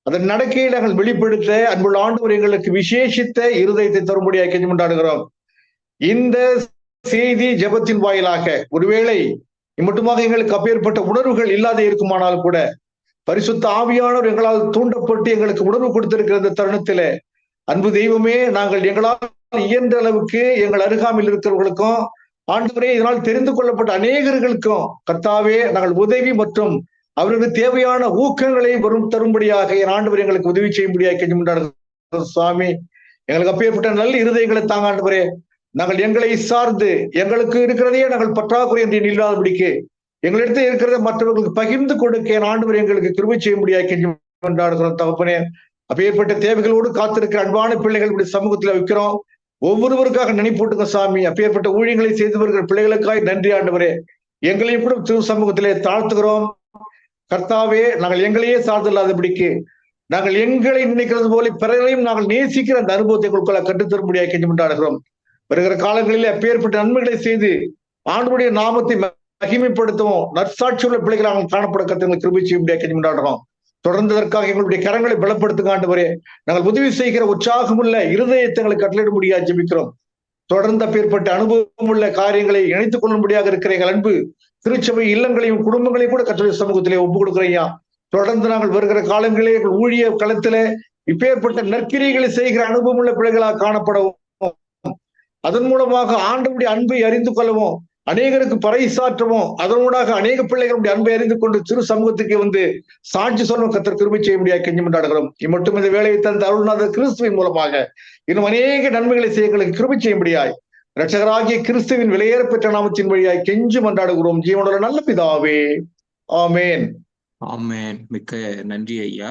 அதன் நடக்கையை நாங்கள் வெளிப்படுத்த அன்புள்ள ஆண்டவர் எங்களுக்கு விசேஷித்த இருதயத்தை தரும்படியாக கெஞ்சி கொண்டாடுகிறோம். இந்த செய்தி ஜெபத்தின் வாயிலாக ஒருவேளை மட்டுமாக எங்களுக்கு அப்பேற்பட்ட உணர்வுகள் இல்லாத இருக்குமானால் கூட பரிசுத்த ஆவியானவர் எங்களால் தூண்டப்பட்டு எங்களுக்கு உணர்வு கொடுத்திருக்கிற இந்த தருணத்திலே அன்பு தெய்வமே, நாங்கள் எங்களால் இயன்ற அளவுக்கு எங்கள் அருகாமையில் இருக்கிறவர்களுக்கும் ஆண்டவரே இதனால் தெரிந்து கொள்ளப்பட்ட அநேகர்களுக்கும் கர்த்தாவே நாங்கள் உதவி மற்றும் அவர்களுக்கு தேவையான ஊக்கங்களை தரும்படியாக என் ஆண்டவர் எங்களுக்கு உதவி செய்யும்படியாக கெஞ்சி கொண்டாடுகிறோம் சுவாமி. எங்களுக்கு அப்பேற்பட்ட நல்ல இருதயங்களை தாங்க ஆண்டவரே. நாங்கள் எங்களை சார்ந்து எங்களுக்கு இருக்கிறதையே நாங்கள் பற்றாக்குறை என்று இல்லாதபடிக்கு எங்களிடத்தில் இருக்கிறத மற்றவர்களுக்கு பகிர்ந்து கொடுக்க ஆண்டவர் எங்களுக்கு கிருபை செய்ய முடியாது கொண்டாடுகிறோம் தகப்பனே. அப்பேற்பட்ட தேவைகளோடு காத்திருக்கிற அன்பான பிள்ளைகள் இப்படி சமூகத்துல வைக்கிறோம். ஒவ்வொருவருக்காக நினைப்பூட்டுங்க சாமி. அப்பேற்பட்ட ஊழியங்களை செய்து வருகிற பிள்ளைகளுக்காக நன்றி ஆண்டவரே. எங்களையும் கூட திரு சமூகத்திலே தாழ்த்துகிறோம் கர்த்தாவே. நாங்கள் எங்களையே சார்ந்தில்லாதபடிக்கு நாங்கள் எங்களை நினைக்கிறது போல பிறரையும் நாங்கள் நேசிக்கிற அந்த அனுபவத்தை எங்களுக்குள்ள கற்றுத்தர முடியாது கெஞ்சி கொண்டாடுகிறோம். வருகிற காலங்களில் அப்பேற்பட்ட நன்மைகளை செய்து ஆண்டவருடைய நாமத்தை மகிமைப்படுத்தவும் நற்சாட்சி உள்ள பிள்ளைகளாக காணப்பட கருத்து கிருபை செய்ய முடியாது கெஞ்சி கொண்டாடுறோம். தொடர்ந்ததற்காக எங்களுடைய கரங்களை பலப்படுத்துங்க ஆண்டவரே. நாங்கள் உதவி செய்கிற உற்சாகமுள்ள இருதயத்தை எங்களுக்கு கட்டளையிட முடியாது ஜெபிக்கிறோம். தொடர்ந்து அப்பேற்பட்ட அனுபவம் உள்ள காரியங்களை இணைத்துக் கொள்ளும்படியாக இருக்கிற எங்கள் அன்பு திருச்சபை இல்லங்களையும் குடும்பங்களையும் கூட கர்த்தருடைய சமூகத்திலே ஒப்புக் கொடுக்குறையா. தொடர்ந்து நாங்கள் வருகிற காலங்களிலே எங்கள் ஊழிய களத்தில இப்பேற்பட்ட நற்கிரிகளை செய்கிற அனுபவம் உள்ள பிள்ளைகளாக காணப்படவும் அதன் மூலமாக ஆண்டவருடைய அன்பை அறிந்து கொள்ளவும் அநேகருக்கு பறைசாற்றவும் அதனூடாக அநேக பிள்ளைகளுடைய அன்பை அறிந்து கொண்டு சிறு சமூகத்துக்கு வந்து சாட்சி சொல்ல கர்த்தர் கிருபை செய்ய முடியாது கெஞ்சி கொண்டாடுகிறோம். இம்மட்டும் இந்த வேலையை தந்த அருள்நாதர் கிறிஸ்துவின் மூலமாக இன்னும் அநேக நன்மைகளை செய்ய எங்களுக்கு கிருபை செய்ய முடியாது இரட்சகராகிய கிறிஸ்துவின் விலையேற பெற்ற நாமத்தின் வழியாய் கெஞ்சி கொண்டாடுகிறோம் ஜீவனுள்ள நல்ல பிதாவே, ஆமேன். ஆமேன். மிக்க நன்றி ஐயா.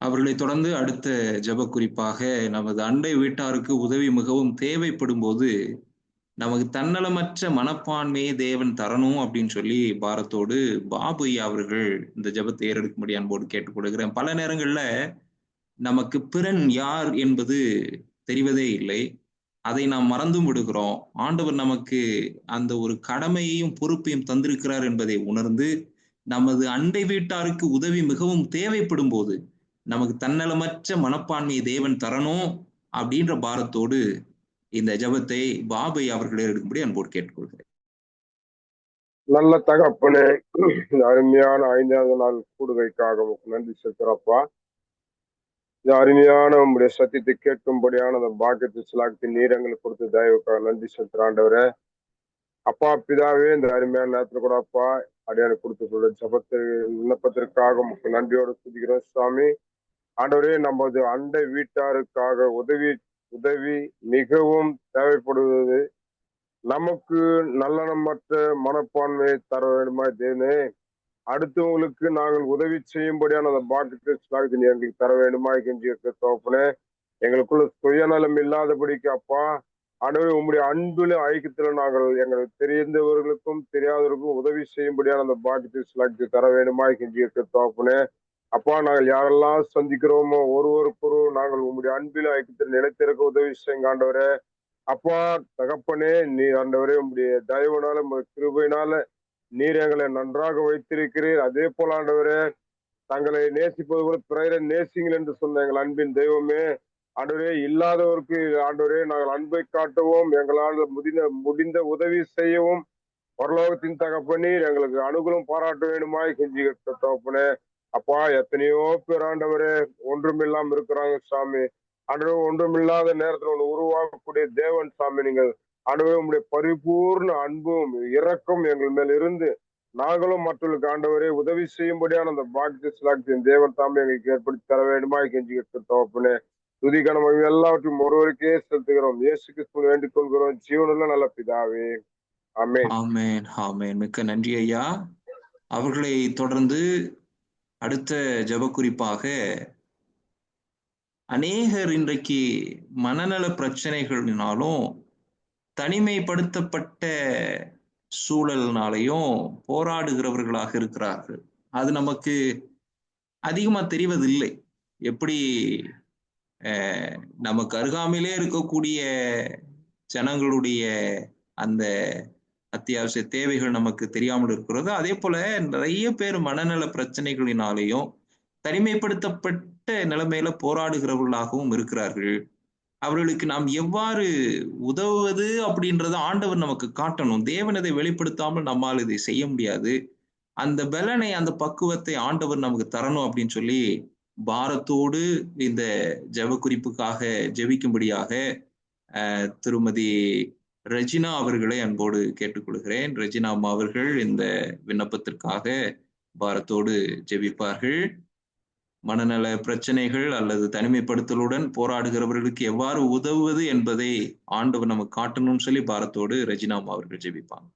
அவர்களை தொடர்ந்து அடுத்த ஜெப குறிப்பாக நமது அண்டை வீட்டாருக்கு உதவி மிகவும் தேவைப்படும் போது நமக்கு தன்னலமற்ற மனப்பான்மையை தேவன் தரணும் அப்படின்னு சொல்லி பாரத்தோடு பாபு ஐயா அவர்கள் இந்த ஜெபத்தை ஏறெடுக்கும்படி அன்போடு கேட்டுக்கொள்கிறேன். பல நேரங்கள்ல நமக்கு பிறன் யார் என்பது தெரிவதே இல்லை. அதை நாம் மறந்தும் விடுகிறோம். ஆண்டவர் நமக்கு அந்த ஒரு கடமையையும் பொறுப்பையும் தந்திருக்கிறார் என்பதை உணர்ந்து நமது அண்டை வீட்டாருக்கு உதவி மிகவும் தேவைப்படும் போது நமக்கு தன்னலமற்ற மனப்பான்மையை தேவன் தரணும் அப்படின்ற பாரத்தோடு இந்த ஜெபத்தை பாபை அவர்களே எடுக்கும்படி அன்போடு கேட்டுக்கொள்கிறேன். நல்ல தகப்பனே, இந்த அருமையான 5வது நாள் கூடுகைக்காக நன்றி செலுத்துறப்பா. இந்த அருமையான உங்களுடைய சத்தியத்தை கேட்கும்படியான அந்த பாக்கியத்தை சிலாக்கி நீர் எங்களுக்கு கொடுத்த தயவுக்காக நன்றி செலுத்துற ஆண்டவரே. அப்பா பிதாவே, இந்த அருமையான நேரத்துல கூட அப்பா அடியான கொடுத்து சொல்ற ஜபத்தை விண்ணப்பத்திற்காக உங்களுக்கு நன்றியோடு துதிக்கிறோம் சுவாமி. ஆண்டவரே, நமது அண்டை வீட்டாருக்காக உதவி மிகவும் தேவைப்படுவது நமக்கு நல்லனமற்ற மனப்பான்மையை தர வேண்டுமா தேவனே. அடுத்தவங்களுக்கு நாங்கள் உதவி செய்யும்படியான அந்த பாக்கியத்தை எங்களுக்கு தர வேண்டுமா கெஞ்சி தோப்பனே. எங்களுக்குள்ள சுயநலம் இல்லாதபடிக்கு அப்பா ஆண்டவரே, உங்களுடைய அன்புல ஐக்கியத்துல நாங்கள் எங்களுக்கு தெரிந்தவர்களுக்கும் தெரியாதவர்களுக்கும் உதவி செய்யும்படியான அந்த பாக்கியத்தை தர வேண்டுமா கெஞ்சி தோப்பனே. அப்பா, நாங்கள் யாரெல்லாம் சந்திக்கிறோமோ ஒருவருக்கொரு நாங்கள் உங்களுடைய அன்பில ஐக்கியத்தில் நிலைத்திருக்க உதவி செய்யுங்க ஆண்டவரே. அப்பா தகப்பனே, நீ ஆண்டவரே உங்களுடைய தயவுனால உங்களுடைய கிருபையினால நீர் எங்களை நன்றாக வைத்திருக்கிறீர். அதே போல ஆண்டவரே, தங்களை நேசிப்பது போல பிறரை நேசிங்கள் என்று சொன்ன எங்கள் அன்பின் தெய்வமே ஆண்டவரே, இல்லாதவருக்கு ஆண்டவரே நாங்கள் அன்பை காட்டவும் எங்களால் முடிந்த உதவி செய்யவும் பரலோகத்தின் தகப்பனீர் எங்களுக்கு அனுகூலம் பாராட்ட வேண்டுமாய் கெஞ்சி தகப்பனே. அப்பா, எத்தனையோ பேர் ஆண்டவரே ஒன்றுமில்லாம இருக்கிறாங்க சாமி. ஆண்டவரே, ஒன்றுமில்லாத நேரத்துல ஒன்று உருவாக்கக்கூடிய தேவன் சாமி. நீங்கள் ஆண்டவரே உங்களுடைய பரிபூர்ண அன்பும் இரக்கம் எங்கள் மேல் இருந்து நாங்களும் மற்றவர்களுக்கு ஆண்டவரே உதவி செய்யும்படியான அந்த பாக்கியத்தின் தேவன் தாமே எங்களுக்கு ஏற்படுத்தி தர வேண்டுமா கெஞ்சி தகப்பனே. துதிக்கான எல்லாவற்றையும் ஒருவருக்கே செலுத்துகிறோம். இயேசு கிறிஸ்துவை வேண்டிக் கொள்கிறோம் ஜீவனுள்ள நல்ல பிதாவே, ஆமென். ஆமென். ஆமென். மிக்க நன்றி ஐயா. அவர்களை தொடர்ந்து அடுத்த ஜெப குறிப்பாக அநேகர் இன்றைக்கு மனநல பிரச்சனைகளினாலும் தனிமைப்படுத்தப்பட்ட சூழலினாலையும் போராடுகிறவர்களாக இருக்கிறார்கள். அது நமக்கு அதிகமா தெரிவதில்லை. எப்படி நமக்கு அருகாமையிலே இருக்கக்கூடிய ஜனங்களுடைய அந்த அத்தியாவசிய தேவைகள் நமக்கு தெரியாமல் இருக்கிறது. அதே போல நிறைய பேர் மனநல பிரச்சனைகளினாலேயும் தனிமைப்படுத்தப்பட்ட நிலைமையில போராடுகிறவர்களாகவும் இருக்கிறார்கள். அவர்களுக்கு நாம் எவ்வாறு உதவுவது அப்படின்றத ஆண்டவர் நமக்கு காட்டணும். தேவன் இதை வெளிப்படுத்தாமல் நம்மால் இதை செய்ய முடியாது. அந்த பலனை, அந்த பக்குவத்தை ஆண்டவர் நமக்கு தரணும் அப்படின்னு சொல்லி பாரத்தோடு இந்த ஜெப குறிப்புக்காக ஜெபிக்கும்படியாக திருமதி ரெஜினா அவர்களை அன்போடு கேட்டுக்கொள்கிறேன். ரெஜினா அம்மா அவர்கள் இந்த விண்ணப்பத்திற்காக பாரத்தோடு ஜெபிப்பார்கள். மனநல பிரச்சனைகள் அல்லது தனிமைப்படுத்தலுடன் போராடுகிறவர்களுக்கு எவ்வாறு உதவுவது என்பதை ஆண்டவர் நமக்கு காட்டணும்னு சொல்லி பாரத்தோடு ரெஜினாம் அவர்கள் ஜெபிப்பாங்க.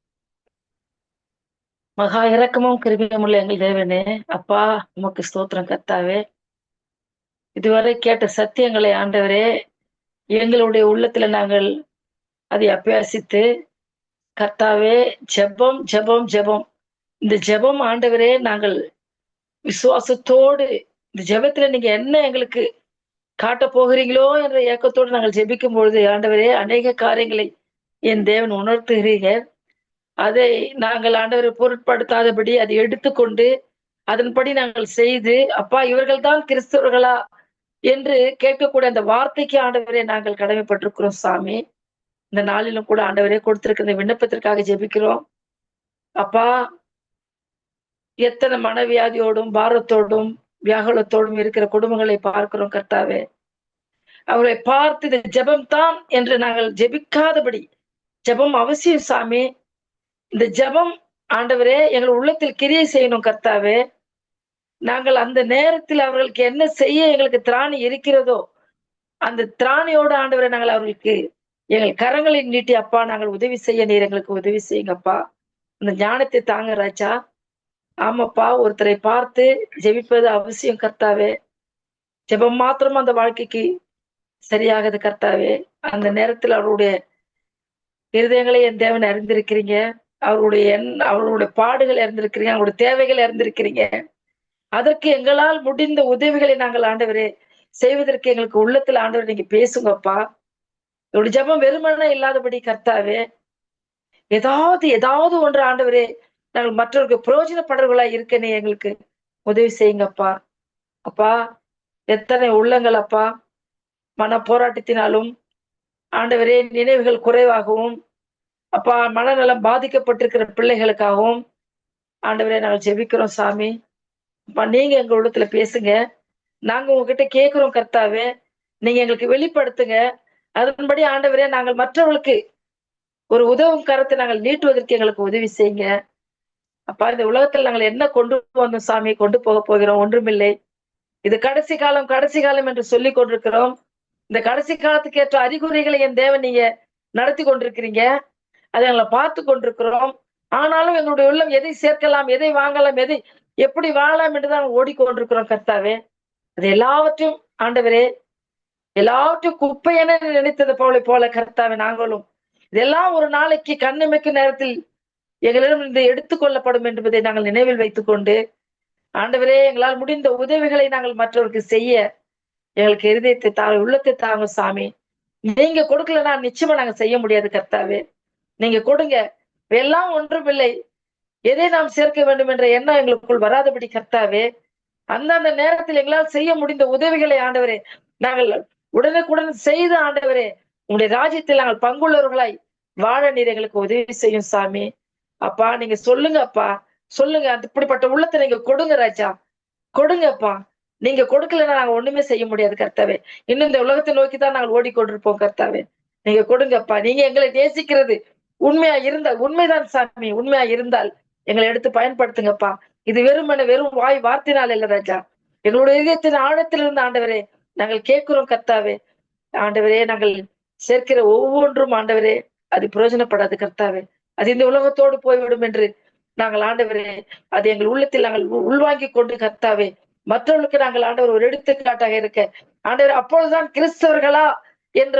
மகா இரக்கமும் கிருபையுமுள்ள எங்கள் தேவனே, அப்பா உமக்கு ஸ்தோத்திரம் கர்த்தாவே. இதுவரை கேட்ட சத்தியங்களை ஆண்டவரே எங்களுடைய உள்ளத்துல நாங்கள் அதை அபியாசித்து கர்த்தாவே, ஜெபம் ஜெபம் ஜெபம், இந்த ஜெபம் ஆண்டவரே நாங்கள் விசுவாசத்தோடு இந்த ஜெபத்துல நீங்க என்ன எங்களுக்கு காட்ட போகிறீங்களோ என்ற ஏக்கத்தோடு நாங்கள் ஜெபிக்கும் பொழுது ஆண்டவரே அநேக காரியங்களை என் தேவன் உணர்த்துகிறீங்க. அதை நாங்கள் ஆண்டவரை பொருட்படுத்தாதபடி அதை எடுத்துக்கொண்டு அதன்படி நாங்கள் செய்து, அப்பா இவர்கள் தான் கிறிஸ்தவர்களா என்று கேட்கக்கூடிய அந்த வார்த்தைக்கு ஆண்டவரே நாங்கள் கடமைப்பட்டிருக்கிறோம் சாமி. இந்த நாளிலும் கூட ஆண்டவரே கொடுத்திருக்கிற விண்ணப்பத்திற்காக ஜெபிக்கிறோம். அப்பா எத்தனை மனவியாதியோடும் பாரத்தோடும் வியாகுலத்தோடும் இருக்கிற குடும்பங்களை பார்க்கிறோம் கர்த்தாவே. அவரை பார்த்து இது ஜெபம் தான் என்று நாங்கள் ஜெபிக்காதபடி, ஜெபம் அவசியம் சாமி. இந்த ஜெபம் ஆண்டவரே எங்கள் உள்ளத்தில் கிரியை செய்யணும் கர்த்தாவே. நாங்கள் அந்த நேரத்தில் அவர்களுக்கு என்ன செய்ய எங்களுக்கு திராணி இருக்கிறதோ அந்த திராணியோடு ஆண்டவரை நாங்கள் அவர்களுக்கு எங்கள் கரங்களை நீட்டி அப்பா நாங்கள் உதவி செய்ய நீர் எங்களுக்கு உதவி செய்யுங்கப்பா. இந்த ஞானத்தை தாங்க ராஜா. ஆமாப்பா, ஒருத்தரை பார்த்து ஜெபிப்பது அவசியம் கர்த்தாவே. ஜெபம் மாத்திரம் அந்த வாழ்க்கைக்கு சரியாகுது கர்த்தாவே. அந்த நேரத்தில் அவருடைய இருதயங்களை என் தேவன் அறிந்திருக்கிறீங்க, அவருடைய பாடுகள் அறிந்திருக்கிறீங்க, அவருடைய தேவைகளை அறிந்திருக்கிறீங்க. அதற்கு எங்களால் முடிந்த உதவிகளை நாங்கள் ஆண்டவரே செய்வதற்கு எங்களுக்கு உள்ளத்துல ஆண்டவர் நீங்க பேசுங்கப்பா. என்னுடைய ஜெபம் வெறுமனே இல்லாதபடி கர்த்தாவே, ஏதாவது ஒன்று ஆண்டவரே நாங்கள் மற்றவர்களுக்கு பிரயோஜனப்படுறவர்களா இருக்கனே எங்களுக்கு உதவி செய்யுங்கப்பா. அப்பா எத்தனை உள்ளங்கள் அப்பா மன போராட்டத்தினாலும் ஆண்டவரே நினைவுகள் குறைவாகவும் அப்பா மனநலம் பாதிக்கப்பட்டிருக்கிற பிள்ளைகளுக்காகவும் ஆண்டவரே நாங்கள் ஜெபிக்கிறோம் சாமி. அப்பா நீங்க எங்க உள்ளத்துல பேசுங்க, நாங்க உங்ககிட்ட கேட்கிறோம் கர்த்தாவே. நீங்க எங்களுக்கு வெளிப்படுத்துங்க. அதன்படி ஆண்டவரே நாங்கள் மற்றவர்களுக்கு ஒரு உதவும் கரத்தை நாங்கள் நீட்டுவதற்கு எங்களுக்கு உதவி செய்யுங்க. அப்பா இந்த உலகத்துல நாங்கள் என்ன கொண்டு வந்தோம் சாமி, கொண்டு போக போகிறோம் ஒன்றுமில்லை. இது கடைசி காலம் என்று சொல்லி கொண்டிருக்கிறோம். இந்த கடைசி காலத்துக்கு ஏற்ற அறிகுறிகளை என் தேவன் நீங்க நடத்தி கொண்டிருக்கிறீங்க, அதை எங்களை பார்த்து கொண்டிருக்கிறோம். ஆனாலும் எங்களுடைய உள்ளம் எதை சேர்க்கலாம், எதை வாங்கலாம், எதை எப்படி வாழலாம் என்றுதான் ஓடிக்கொண்டிருக்கிறோம் கர்த்தாவே. அது எல்லாவற்றையும் ஆண்டவரே எல்லாவற்றையும் குப்பை என நினைத்தது போல கர்த்தாவே நாங்களும் இதெல்லாம் ஒரு நாளைக்கு கண்ணிமைக்கும் நேரத்தில் எங்களிடம் இருந்து எடுத்துக்கொள்ளப்படும் என்பதை நாங்கள் நினைவில் வைத்துக் கொண்டு ஆண்டவரே எங்களால் முடிந்த உதவிகளை நாங்கள் மற்றவருக்கு செய்ய எங்களுக்கு இருதயத்தை தாங்க, உள்ளத்தை தாங்க சாமி. நீங்க கொடுக்கலன்னா நிச்சயமா நாங்க செய்ய முடியாது கர்த்தாவே. நீங்க கொடுங்க, எல்லாம் ஒன்றுமில்லை. எதை நாம் சேர்க்க வேண்டும் என்ற எண்ணம் எங்களுக்குள் வராதபடி கர்த்தாவே, அந்தந்த நேரத்தில் எங்களால் செய்ய முடிந்த உதவிகளை ஆண்டவரே நாங்கள் உடனுக்குடன் செய்து ஆண்டவரே உங்களுடைய ராஜ்யத்தில் நாங்கள் பங்குள்ளவர்களாய் வாழ நீர் எங்களுக்கு உதவி செய்யும் சாமி. அப்பா நீங்க சொல்லுங்க அப்பா, சொல்லுங்க. அந்த இப்படிப்பட்ட உள்ளத்தை நீங்க கொடுங்க ராஜா, கொடுங்கப்பா. நீங்க கொடுக்கலன்னா நாங்க ஒண்ணுமே செய்ய முடியாது கர்த்தாவே. இன்னும் இந்த உலகத்தை நோக்கிதான் நாங்கள் ஓடிக்கொண்டிருப்போம் கர்த்தாவே. நீங்க கொடுங்கப்பா. நீங்க எங்களை நேசிக்கிறது உண்மையா இருந்தால், உண்மைதான் சாமி, உண்மையா இருந்தால் எங்களை எடுத்து பயன்படுத்துங்கப்பா. இது வெறும் வாய் வார்த்தையினால் இல்ல ராஜா, எங்களுடைய இதயத்தின் ஆழத்திலிருந்து ஆண்டவரே நாங்கள் கேட்கிறோம் கர்த்தாவே. ஆண்டவரே நாங்கள் சேர்க்கிற ஒவ்வொன்றும் ஆண்டவரே அது பிரயோஜனப்படாது கர்த்தாவே. அது இந்த உலகத்தோடு போய்விடும் என்று நாங்கள் ஆண்டவரே அது எங்கள் உள்ளத்தில் நாங்கள் உள்வாங்கி கொண்டு கர்த்தாவே மற்றவர்களுக்கு நாங்கள் ஆண்டவர் ஒரு எடுத்துக்காட்டாக இருக்க ஆண்டவர் அப்பொழுதுதான் கிறிஸ்தவர்களா என்ற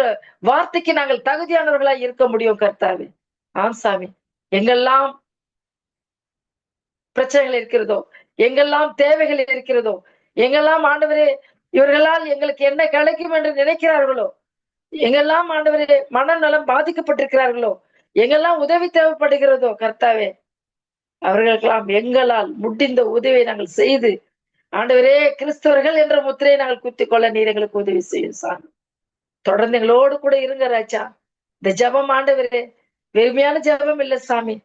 வார்த்தைக்கு நாங்கள் தகுதியானவர்களா இருக்க முடியும் கர்த்தாவே. ஆம் சாமி, எங்கெல்லாம் பிரச்சனைகள் இருக்கிறதோ, எங்கெல்லாம் தேவைகள் இருக்கிறதோ, எங்கெல்லாம் ஆண்டவரே இவர்களால் எங்களுக்கு என்ன கிடைக்கும் என்று நினைக்கிறார்களோ, எங்கெல்லாம் ஆண்டவரே மனநலம் பாதிக்கப்பட்டிருக்கிறார்களோ, எங்கெல்லாம் உதவி தேவைப்படுகிறதோ கர்த்தாவே அவர்களுக்கெல்லாம் எங்களால் முடிந்த உதவியை நாங்கள் செய்து ஆண்டவரே கிறிஸ்தவர்கள் என்ற முத்திரையை நாங்கள் குத்திக் கொள்ள நீர் எங்களுக்கு உதவி செய்யும் சாமி. தொடர்ந்து எங்களோடு கூட இருங்க ராஜா. இந்த ஜபம் ஆண்டவரே வெறுமையான ஜபம் இல்ல சாமி.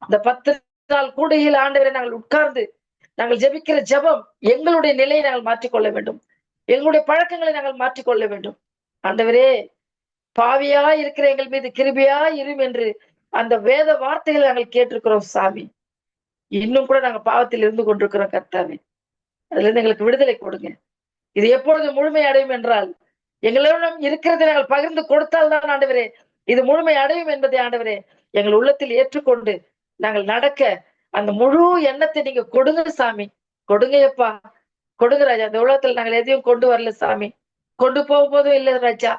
இந்த 10 நாள் கூடையில் ஆண்டவரே நாங்கள் உட்கார்ந்து நாங்கள் ஜபிக்கிற ஜபம் எங்களுடைய நிலையை நாங்கள் மாற்றிக்கொள்ள வேண்டும், எங்களுடைய பழக்கங்களை நாங்கள் மாற்றிக்கொள்ள வேண்டும். ஆண்டவரே பாவியா இருக்கிற எங்கள் மீது கிருபையா இரும் என்று அந்த வேத வார்த்தைகளை நாங்கள் கேட்டிருக்கிறோம் சாமி. இன்னும் கூட நாங்க பாவத்தில் இருந்து கொண்டிருக்கிறோம் கர்த்தாவே. அதுல இருந்து எங்களுக்கு விடுதலை கொடுங்க. இது எப்பொழுது முழுமை அடையும் என்றால் எங்களிடம் இருக்கிறதை நாங்கள் பகிர்ந்து கொடுத்தால் தான் ஆண்டவரே இது முழுமை அடையும் என்பதை ஆண்டவரே எங்கள் உள்ளத்தில் ஏற்றுக்கொண்டு நாங்கள் நடக்க அந்த முழு எண்ணத்தை நீங்க கொடுங்க சாமி. கொடுங்க எப்பா, கொடுங்க ராஜா. இந்த உலகத்துல நாங்கள் எதையும் கொண்டு வரல சாமி, கொண்டு போகும்போதும் இல்லை ராஜா.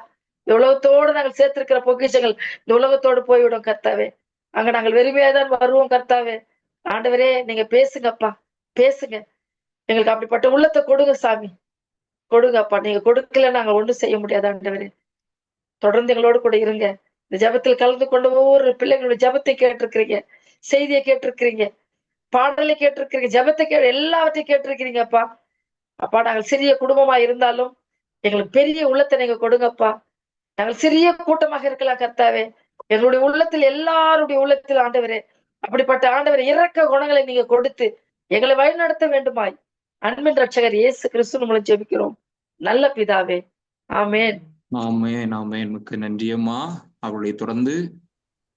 இந்த உலகத்தோடு நாங்கள் சேர்த்திருக்கிற பொக்கிஷங்கள் இந்த உலகத்தோடு போய்விடும் கர்த்தாவே. அங்க நாங்கள் வெறுமையாதான் வருவோம் கர்த்தாவே. ஆண்டவரே நீங்க பேசுங்கப்பா, பேசுங்க. எங்களுக்கு அப்படிப்பட்ட உள்ளத்தை கொடுங்க சாமி, கொடுங்கப்பா. நீங்க கொடுக்கல நாங்கள் ஒன்றும் செய்ய முடியாது ஆண்டவரே. தொடர்ந்து எங்களோடு கூட இருங்க. இந்த ஜபத்தில் கலந்து கொண்ட ஒவ்வொரு பிள்ளைங்களோட ஜபத்தை கேட்டிருக்கிறீங்க, செய்தியை கேட்டிருக்கிறீங்க, பாடலை கேட்டிருக்கிறீங்க, ஜபத்தை எல்லாவற்றையும் கேட்டிருக்கிறீங்கப்பா. அப்பா நாங்கள் சிறிய குடும்பமா இருந்தாலும் எங்களுக்கு பெரிய உள்ளத்தை நீங்க கொடுங்கப்பா. நாங்கள் சிறிய கூட்டமாக இருக்கலாம் கர்த்தாவே, எங்களுடைய உள்ளத்தில் எல்லாருடைய உள்ளத்தில் ஆண்டவரே அப்படிப்பட்ட ஆண்டவரே இரக்க குணங்களை நீங்க கொடுத்து எங்களை வழிநடத்த வேண்டுமாய் அன்பின் ரட்சகர் இயேசு கிறிஸ்து மூலம் ஜெபிக்கிறோம் நல்ல பிதாவே. ஆமேன். ஆமேன் ஆமேன். மிக்க நன்றியம்மா. அவர்களை தொடர்ந்து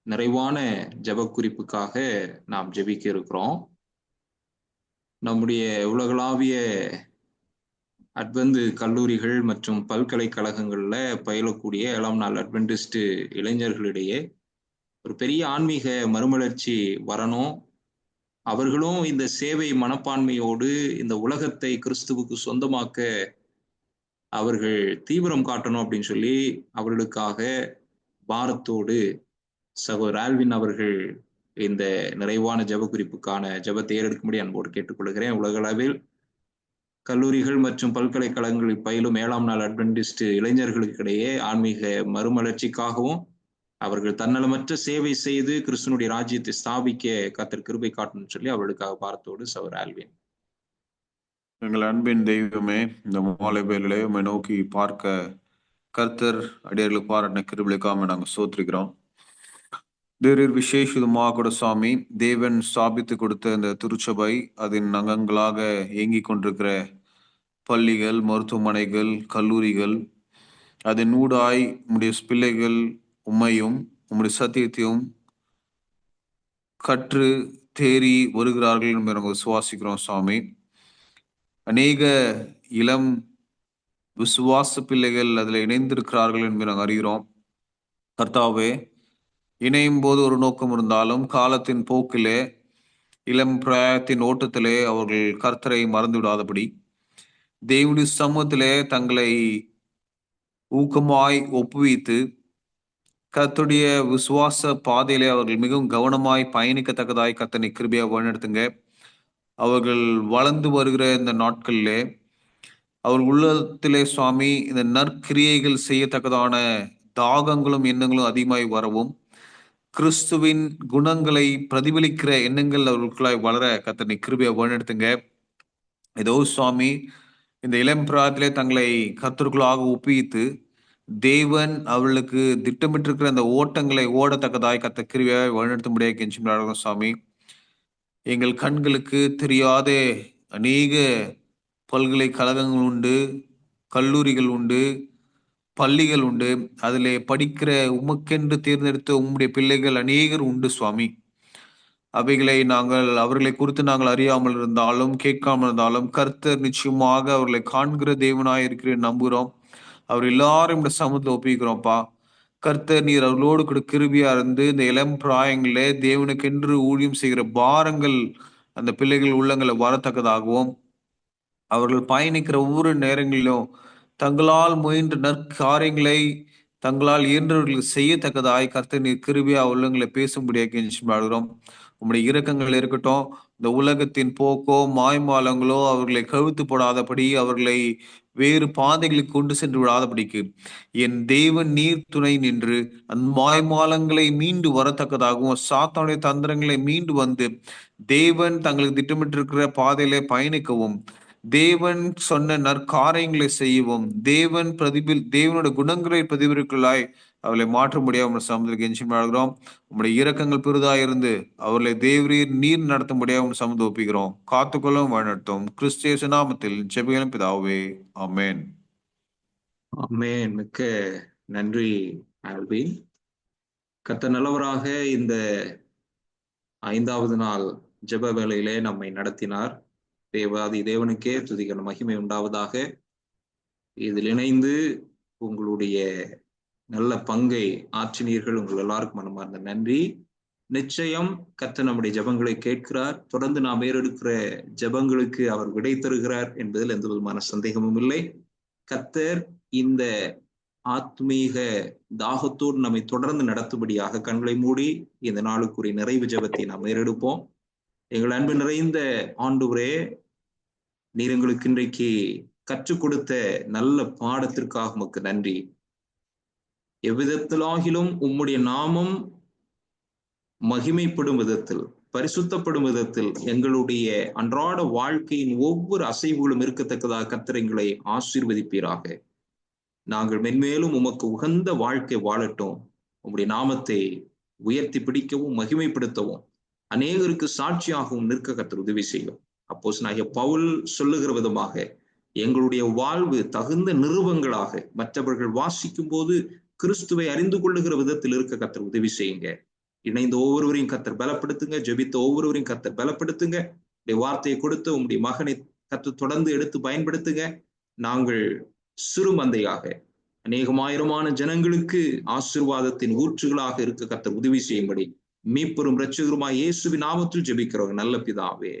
நிறைவான ஜெப குறிப்புக்காக நாம் ஜெபிக்க இருக்கிறோம். நம்முடைய உலகளாவிய அட்வென்ட் கல்லூரிகள் மற்றும் பல்கலைக்கழகங்கள்ல பயிலக்கூடிய 7ஆம் நாள் அட்வென்டிஸ்ட் இளைஞர்களிடையே ஒரு பெரிய ஆன்மீக மறுமலர்ச்சி வரணும். அவர்களும் இந்த சேவை மனப்பான்மையோடு இந்த உலகத்தை கிறிஸ்துவுக்கு சொந்தமாக்க அவர்கள் தீவிரம் காட்டணும் அப்படின்னு சொல்லி அவர்களுக்காக பாரத்தோடு சகோதரர் ஆல்வின் அவர்கள் இந்த நிறைவான ஜெப குறிப்புக்கான ஜெபத்தை ஏறெடுக்கும்படி அன்போடு கேட்டுக்கொள்கிறேன். உலகளவில் கல்லூரிகள் மற்றும் பல்கலைக்கழகங்களில் பயிலும் 7ஆம் நாள் அட்வென்டிஸ்ட் இளைஞர்களுக்கு இடையே ஆன்மீக மறுமலர்ச்சிக்காகவும் அவர்கள் தன்னலமற்ற சேவை செய்து கிறிஸ்துனுடைய ராஜ்யத்தை ஸ்தாபிக்க கர்த்தர் கிருபை காட்டணும்னு சொல்லி அவர்களுக்காக பார்த்தோடு சகோதரர் ஆல்வின். எங்கள் அன்பின் தெய்வமே, இந்த மாலை வேளையிலே உம்மை நோக்கி பார்க்க கர்த்தர் அடியார்களுக்கு பாராட்டின கிருபைக்காக நாங்கள் சோத்திருக்கிறோம். தேவரீர் விசேஷமாக கூட சாமி, தேவன் ஸ்தாபித்து கொடுத்த இந்த திருச்சபை அதன் அங்கங்களாக இயங்கிக் கொண்டிருக்கிற பள்ளிகள், மருத்துவமனைகள், கல்லூரிகள், அதன் ஊடாய் உம்முடைய பிள்ளைகள் உம்மையும் உம்முடைய சத்தியத்தையும் கற்று தேறி வருகிறார்கள் என்று நாங்கள் விசுவாசிக்கிறோம் சாமி. அநேக இளம் விசுவாச பிள்ளைகள் அதில் இணைந்திருக்கிறார்கள் என்று நாங்கள் அறிகிறோம். கர்த்தாவே, இணையும் போது ஒரு நோக்கம் இருந்தாலும் காலத்தின் போக்கிலே இளம் பிராயத்தின் ஓட்டத்திலே அவர்கள் கர்த்தரை மறந்து விடாதபடி தேவனுடைய சமூகத்திலே தங்களை ஊக்கமாய் ஒப்புவித்து கர்த்தருடைய விசுவாச பாதையிலே அவர்கள் மிகவும் கவனமாய் பயணிக்கத்தக்கதாய் கர்த்தனை கிருபையா வழிநடத்துங்க. அவர்கள் வளர்ந்து வருகிற இந்த நாட்களிலே அவர் உள்ளத்திலே சுவாமி இந்த நற்கிரியைகள் செய்யத்தக்கதான தாகங்களும் எண்ணங்களும் அதிகமாய் வரவும், கிறிஸ்துவின் குணங்களை பிரதிபலிக்கிற எண்ணங்கள் அவர்களுக்குள்ளாய் வளர கர்த்தனை கிருபையா வழிநடத்துங்க. ஏதோ சுவாமி இந்த இளம் பிராயத்திலே தங்களை கர்த்தருக்குள்ளாக ஒப்புவித்து தேவன் அவர்களுக்கு திட்டமிட்டிருக்கிற அந்த ஓட்டங்களை ஓடத்தக்கதாய் கர்த்தர் கிருபையாய் வழிநடத்தும்படியாக கெஞ்சுகிறார்கள் சுவாமி. எங்கள் கண்களுக்கு தெரியாத அநேக பல்கலைக்கழகங்கள் உண்டு, கல்லூரிகள் உண்டு, பள்ளிகள் உண்டு. அதிலே படிக்கிற உமக்கென்று தேர்ந்தெடுத்த உம்முடைய பிள்ளைகள் அநேகர் உண்டு சுவாமி. அவர்களை குறித்து நாங்கள் அறியாமல் இருந்தாலும் கேட்காமல் இருந்தாலும் கர்த்தர் நிச்சயமாக அவர்களை காண்கிற தேவனாய் இருக்கிற நம்புகிறோம். அவர் எல்லாரும் இந்த சமூகத்தில் ஒப்பிக்கிறோம்ப்பா. கர்த்தர் நீர் அவர்களோடு கூட கிருபியா இருந்து இந்த இளம் பிராயங்களே தேவனுக்கென்று ஊழியம் செய்கிற பாரங்கள் அந்த பிள்ளைகள் உள்ளங்களை வரத்தக்கதாகவும், அவர்கள் பயணிக்கிற ஒவ்வொரு நேரங்களிலும் தங்களால் முயன்ற நற்காரியங்களை தங்களால் இயன்றவர்களுக்கு செய்யத்தக்கதாய் கர்த்தர் நீர் கிருபையா உள்ளங்களை பேசும்படியாக பாடுகிறோம். உம்முடைய இரக்கங்கள் இருக்கட்டும். இந்த உலகத்தின் போக்கோ மாய்மாலங்களோ அவர்களை கழுத்து போடாதபடி, அவர்களை வேறு பாதைகளுக்கு கொண்டு சென்று விடாதபடிக்கு என் தேவன் நீர் துணை நின்று அந்த மாய்மாலங்களை மீண்டு வரத்தக்கதாகவும், சாத்தானுடைய தந்திரங்களை மீண்டு வந்து தேவன் தங்களுக்கு திட்டமிட்டிருக்கிற பாதையிலே பயணிக்கவும், தேவன் சொன்ன நற்காரியங்களை செய்யவும், தேவனோட குணங்களை பிரதிபலிக்கலாய் அவர்களை மாற்ற முடியாம சமுதிரம் கெஞ்சி வாழ்கிறோம். உங்களுடைய இரக்கங்கள் பெரிதாய் இருந்து அவர்களை தேவரீர் நீர் நடத்த முடியாம சமுதிரம் ஒப்பிக்கிறோம். காத்துக்கொள்ளும் வழிநடத்தும் கிறிஸ்து நாமத்தில் ஜெபிக்கிறோம் பிதாவே, ஆமென். ஆமென். மிக்க நன்றி ஆல்வின். கர்த்தர் நல்லவராக இந்த 5வது நாள் ஜெப வேளையிலே நம்மை நடத்தினார். தேவாதி தேவனுக்கே துதிகர மகிமை உண்டாவதாக. இதில் இணைந்து உங்களுடைய நல்ல பங்கை ஆற்றினீர்கள். உங்கள் எல்லாருக்கும் மனமார்ந்த நன்றி. நிச்சயம் கர்த்தர் நம்முடைய ஜெபங்களை கேட்கிறார். தொடர்ந்து நாம் ஏறெடுக்கிற ஜெபங்களுக்கு அவர் விடை தருகிறார் என்பதில் எந்த விதமான சந்தேகமும் இல்லை. கர்த்தர் இந்த ஆத்மீக தாகத்தோடு நம்மை தொடர்ந்து நடத்தும்படியாக கண்களை மூடி இந்த நாளுக்குரிய நிறைவு ஜெபத்தை நாம் ஏறெடுப்போம். எங்கள் அன்பு நிறைந்த ஆண்டவரே, நீர் எங்களுக்கு இன்றைக்கு கற்றுக் கொடுத்த நல்ல பாடத்திற்காக உமக்கு நன்றி. எவ்விதத்திலாகிலும் உம்முடைய நாமம் மகிமைப்படும் விதத்தில், பரிசுத்தப்படும் விதத்தில் எங்களுடைய அன்றாட வாழ்க்கையின் ஒவ்வொரு அசைவுகளும் இருக்கத்தக்கதாக கர்த்தர் எங்களை ஆசீர்வதிப்பீராக. நாங்கள் மென்மேலும் உமக்கு உகந்த வாழ்க்கை வாழட்டும். உம்முடைய நாமத்தை உயர்த்தி பிடிக்கவும் மகிமைப்படுத்தவும் அநேகருக்கு சாட்சியாகவும் நிற்க கர்த்தர் உதவி செய்யும். அப்போஸ்தலனாகிய பவுல் சொல்லுகிற விதமாக எங்களுடைய வாழ்வு தகுந்த நிருபங்களாக மற்றவர்கள் வாசிக்கும் போது கிறிஸ்துவை அறிந்து கொள்ளுகிற விதத்தில் இருக்க கர்த்தர் உதவி செய்யுங்க. இணைந்த ஒவ்வொருவரையும் கர்த்தர் பலப்படுத்துங்க. ஜெபித்த ஒவ்வொருவரையும் கர்த்தர் பலப்படுத்துங்க. உடைய வார்த்தையை கொடுத்து உங்களுடைய மகனை கர்த்தர் தொடர்ந்து எடுத்து பயன்படுத்துங்க. நாங்கள் சிறு மந்தையாக அநேகமாயிரமான ஜனங்களுக்கு ஆசீர்வாதத்தின் ஊற்றுகளாக இருக்க கர்த்தர் உதவி செய்யும்படி மீட்பெரும் இரட்சகருமாய் இயேசுவின் நாமத்தில் ஜெபிக்கிறோம் நல்ல பிதாவே,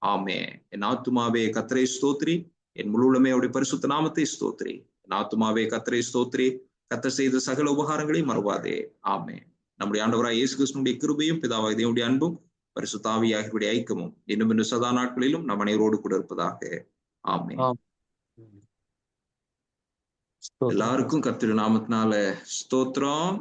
ஆமென். என் ஆத்துமாவே கர்த்தரை ஸ்தோத்திரி, என் முழுமே அவருடைய பரிசுத்த நாமத்தை ஸ்தோத்திரி. என் ஆத்துமாவே கர்த்தரை ஸ்தோத்திரி, கர்த்தர் செய்த சகல உபகாரங்களை மறவாதே. ஆமென். நம்முடைய ஆண்டவராய் இயேசு கிறிஸ்துவினுடைய கிருபையும் பிதாவாகிய தேவனுடைய அன்பும் பரிசுத்த ஆவியாகிய ஐக்கியமும் இன்னும் இன்னும் சதா நாட்களிலும் நம் அனைவரோடு கூட இருப்பதாக. ஆமென். எல்லாருக்கும் கர்த்தருடைய நாமத்தினால ஸ்தோத்திரம்.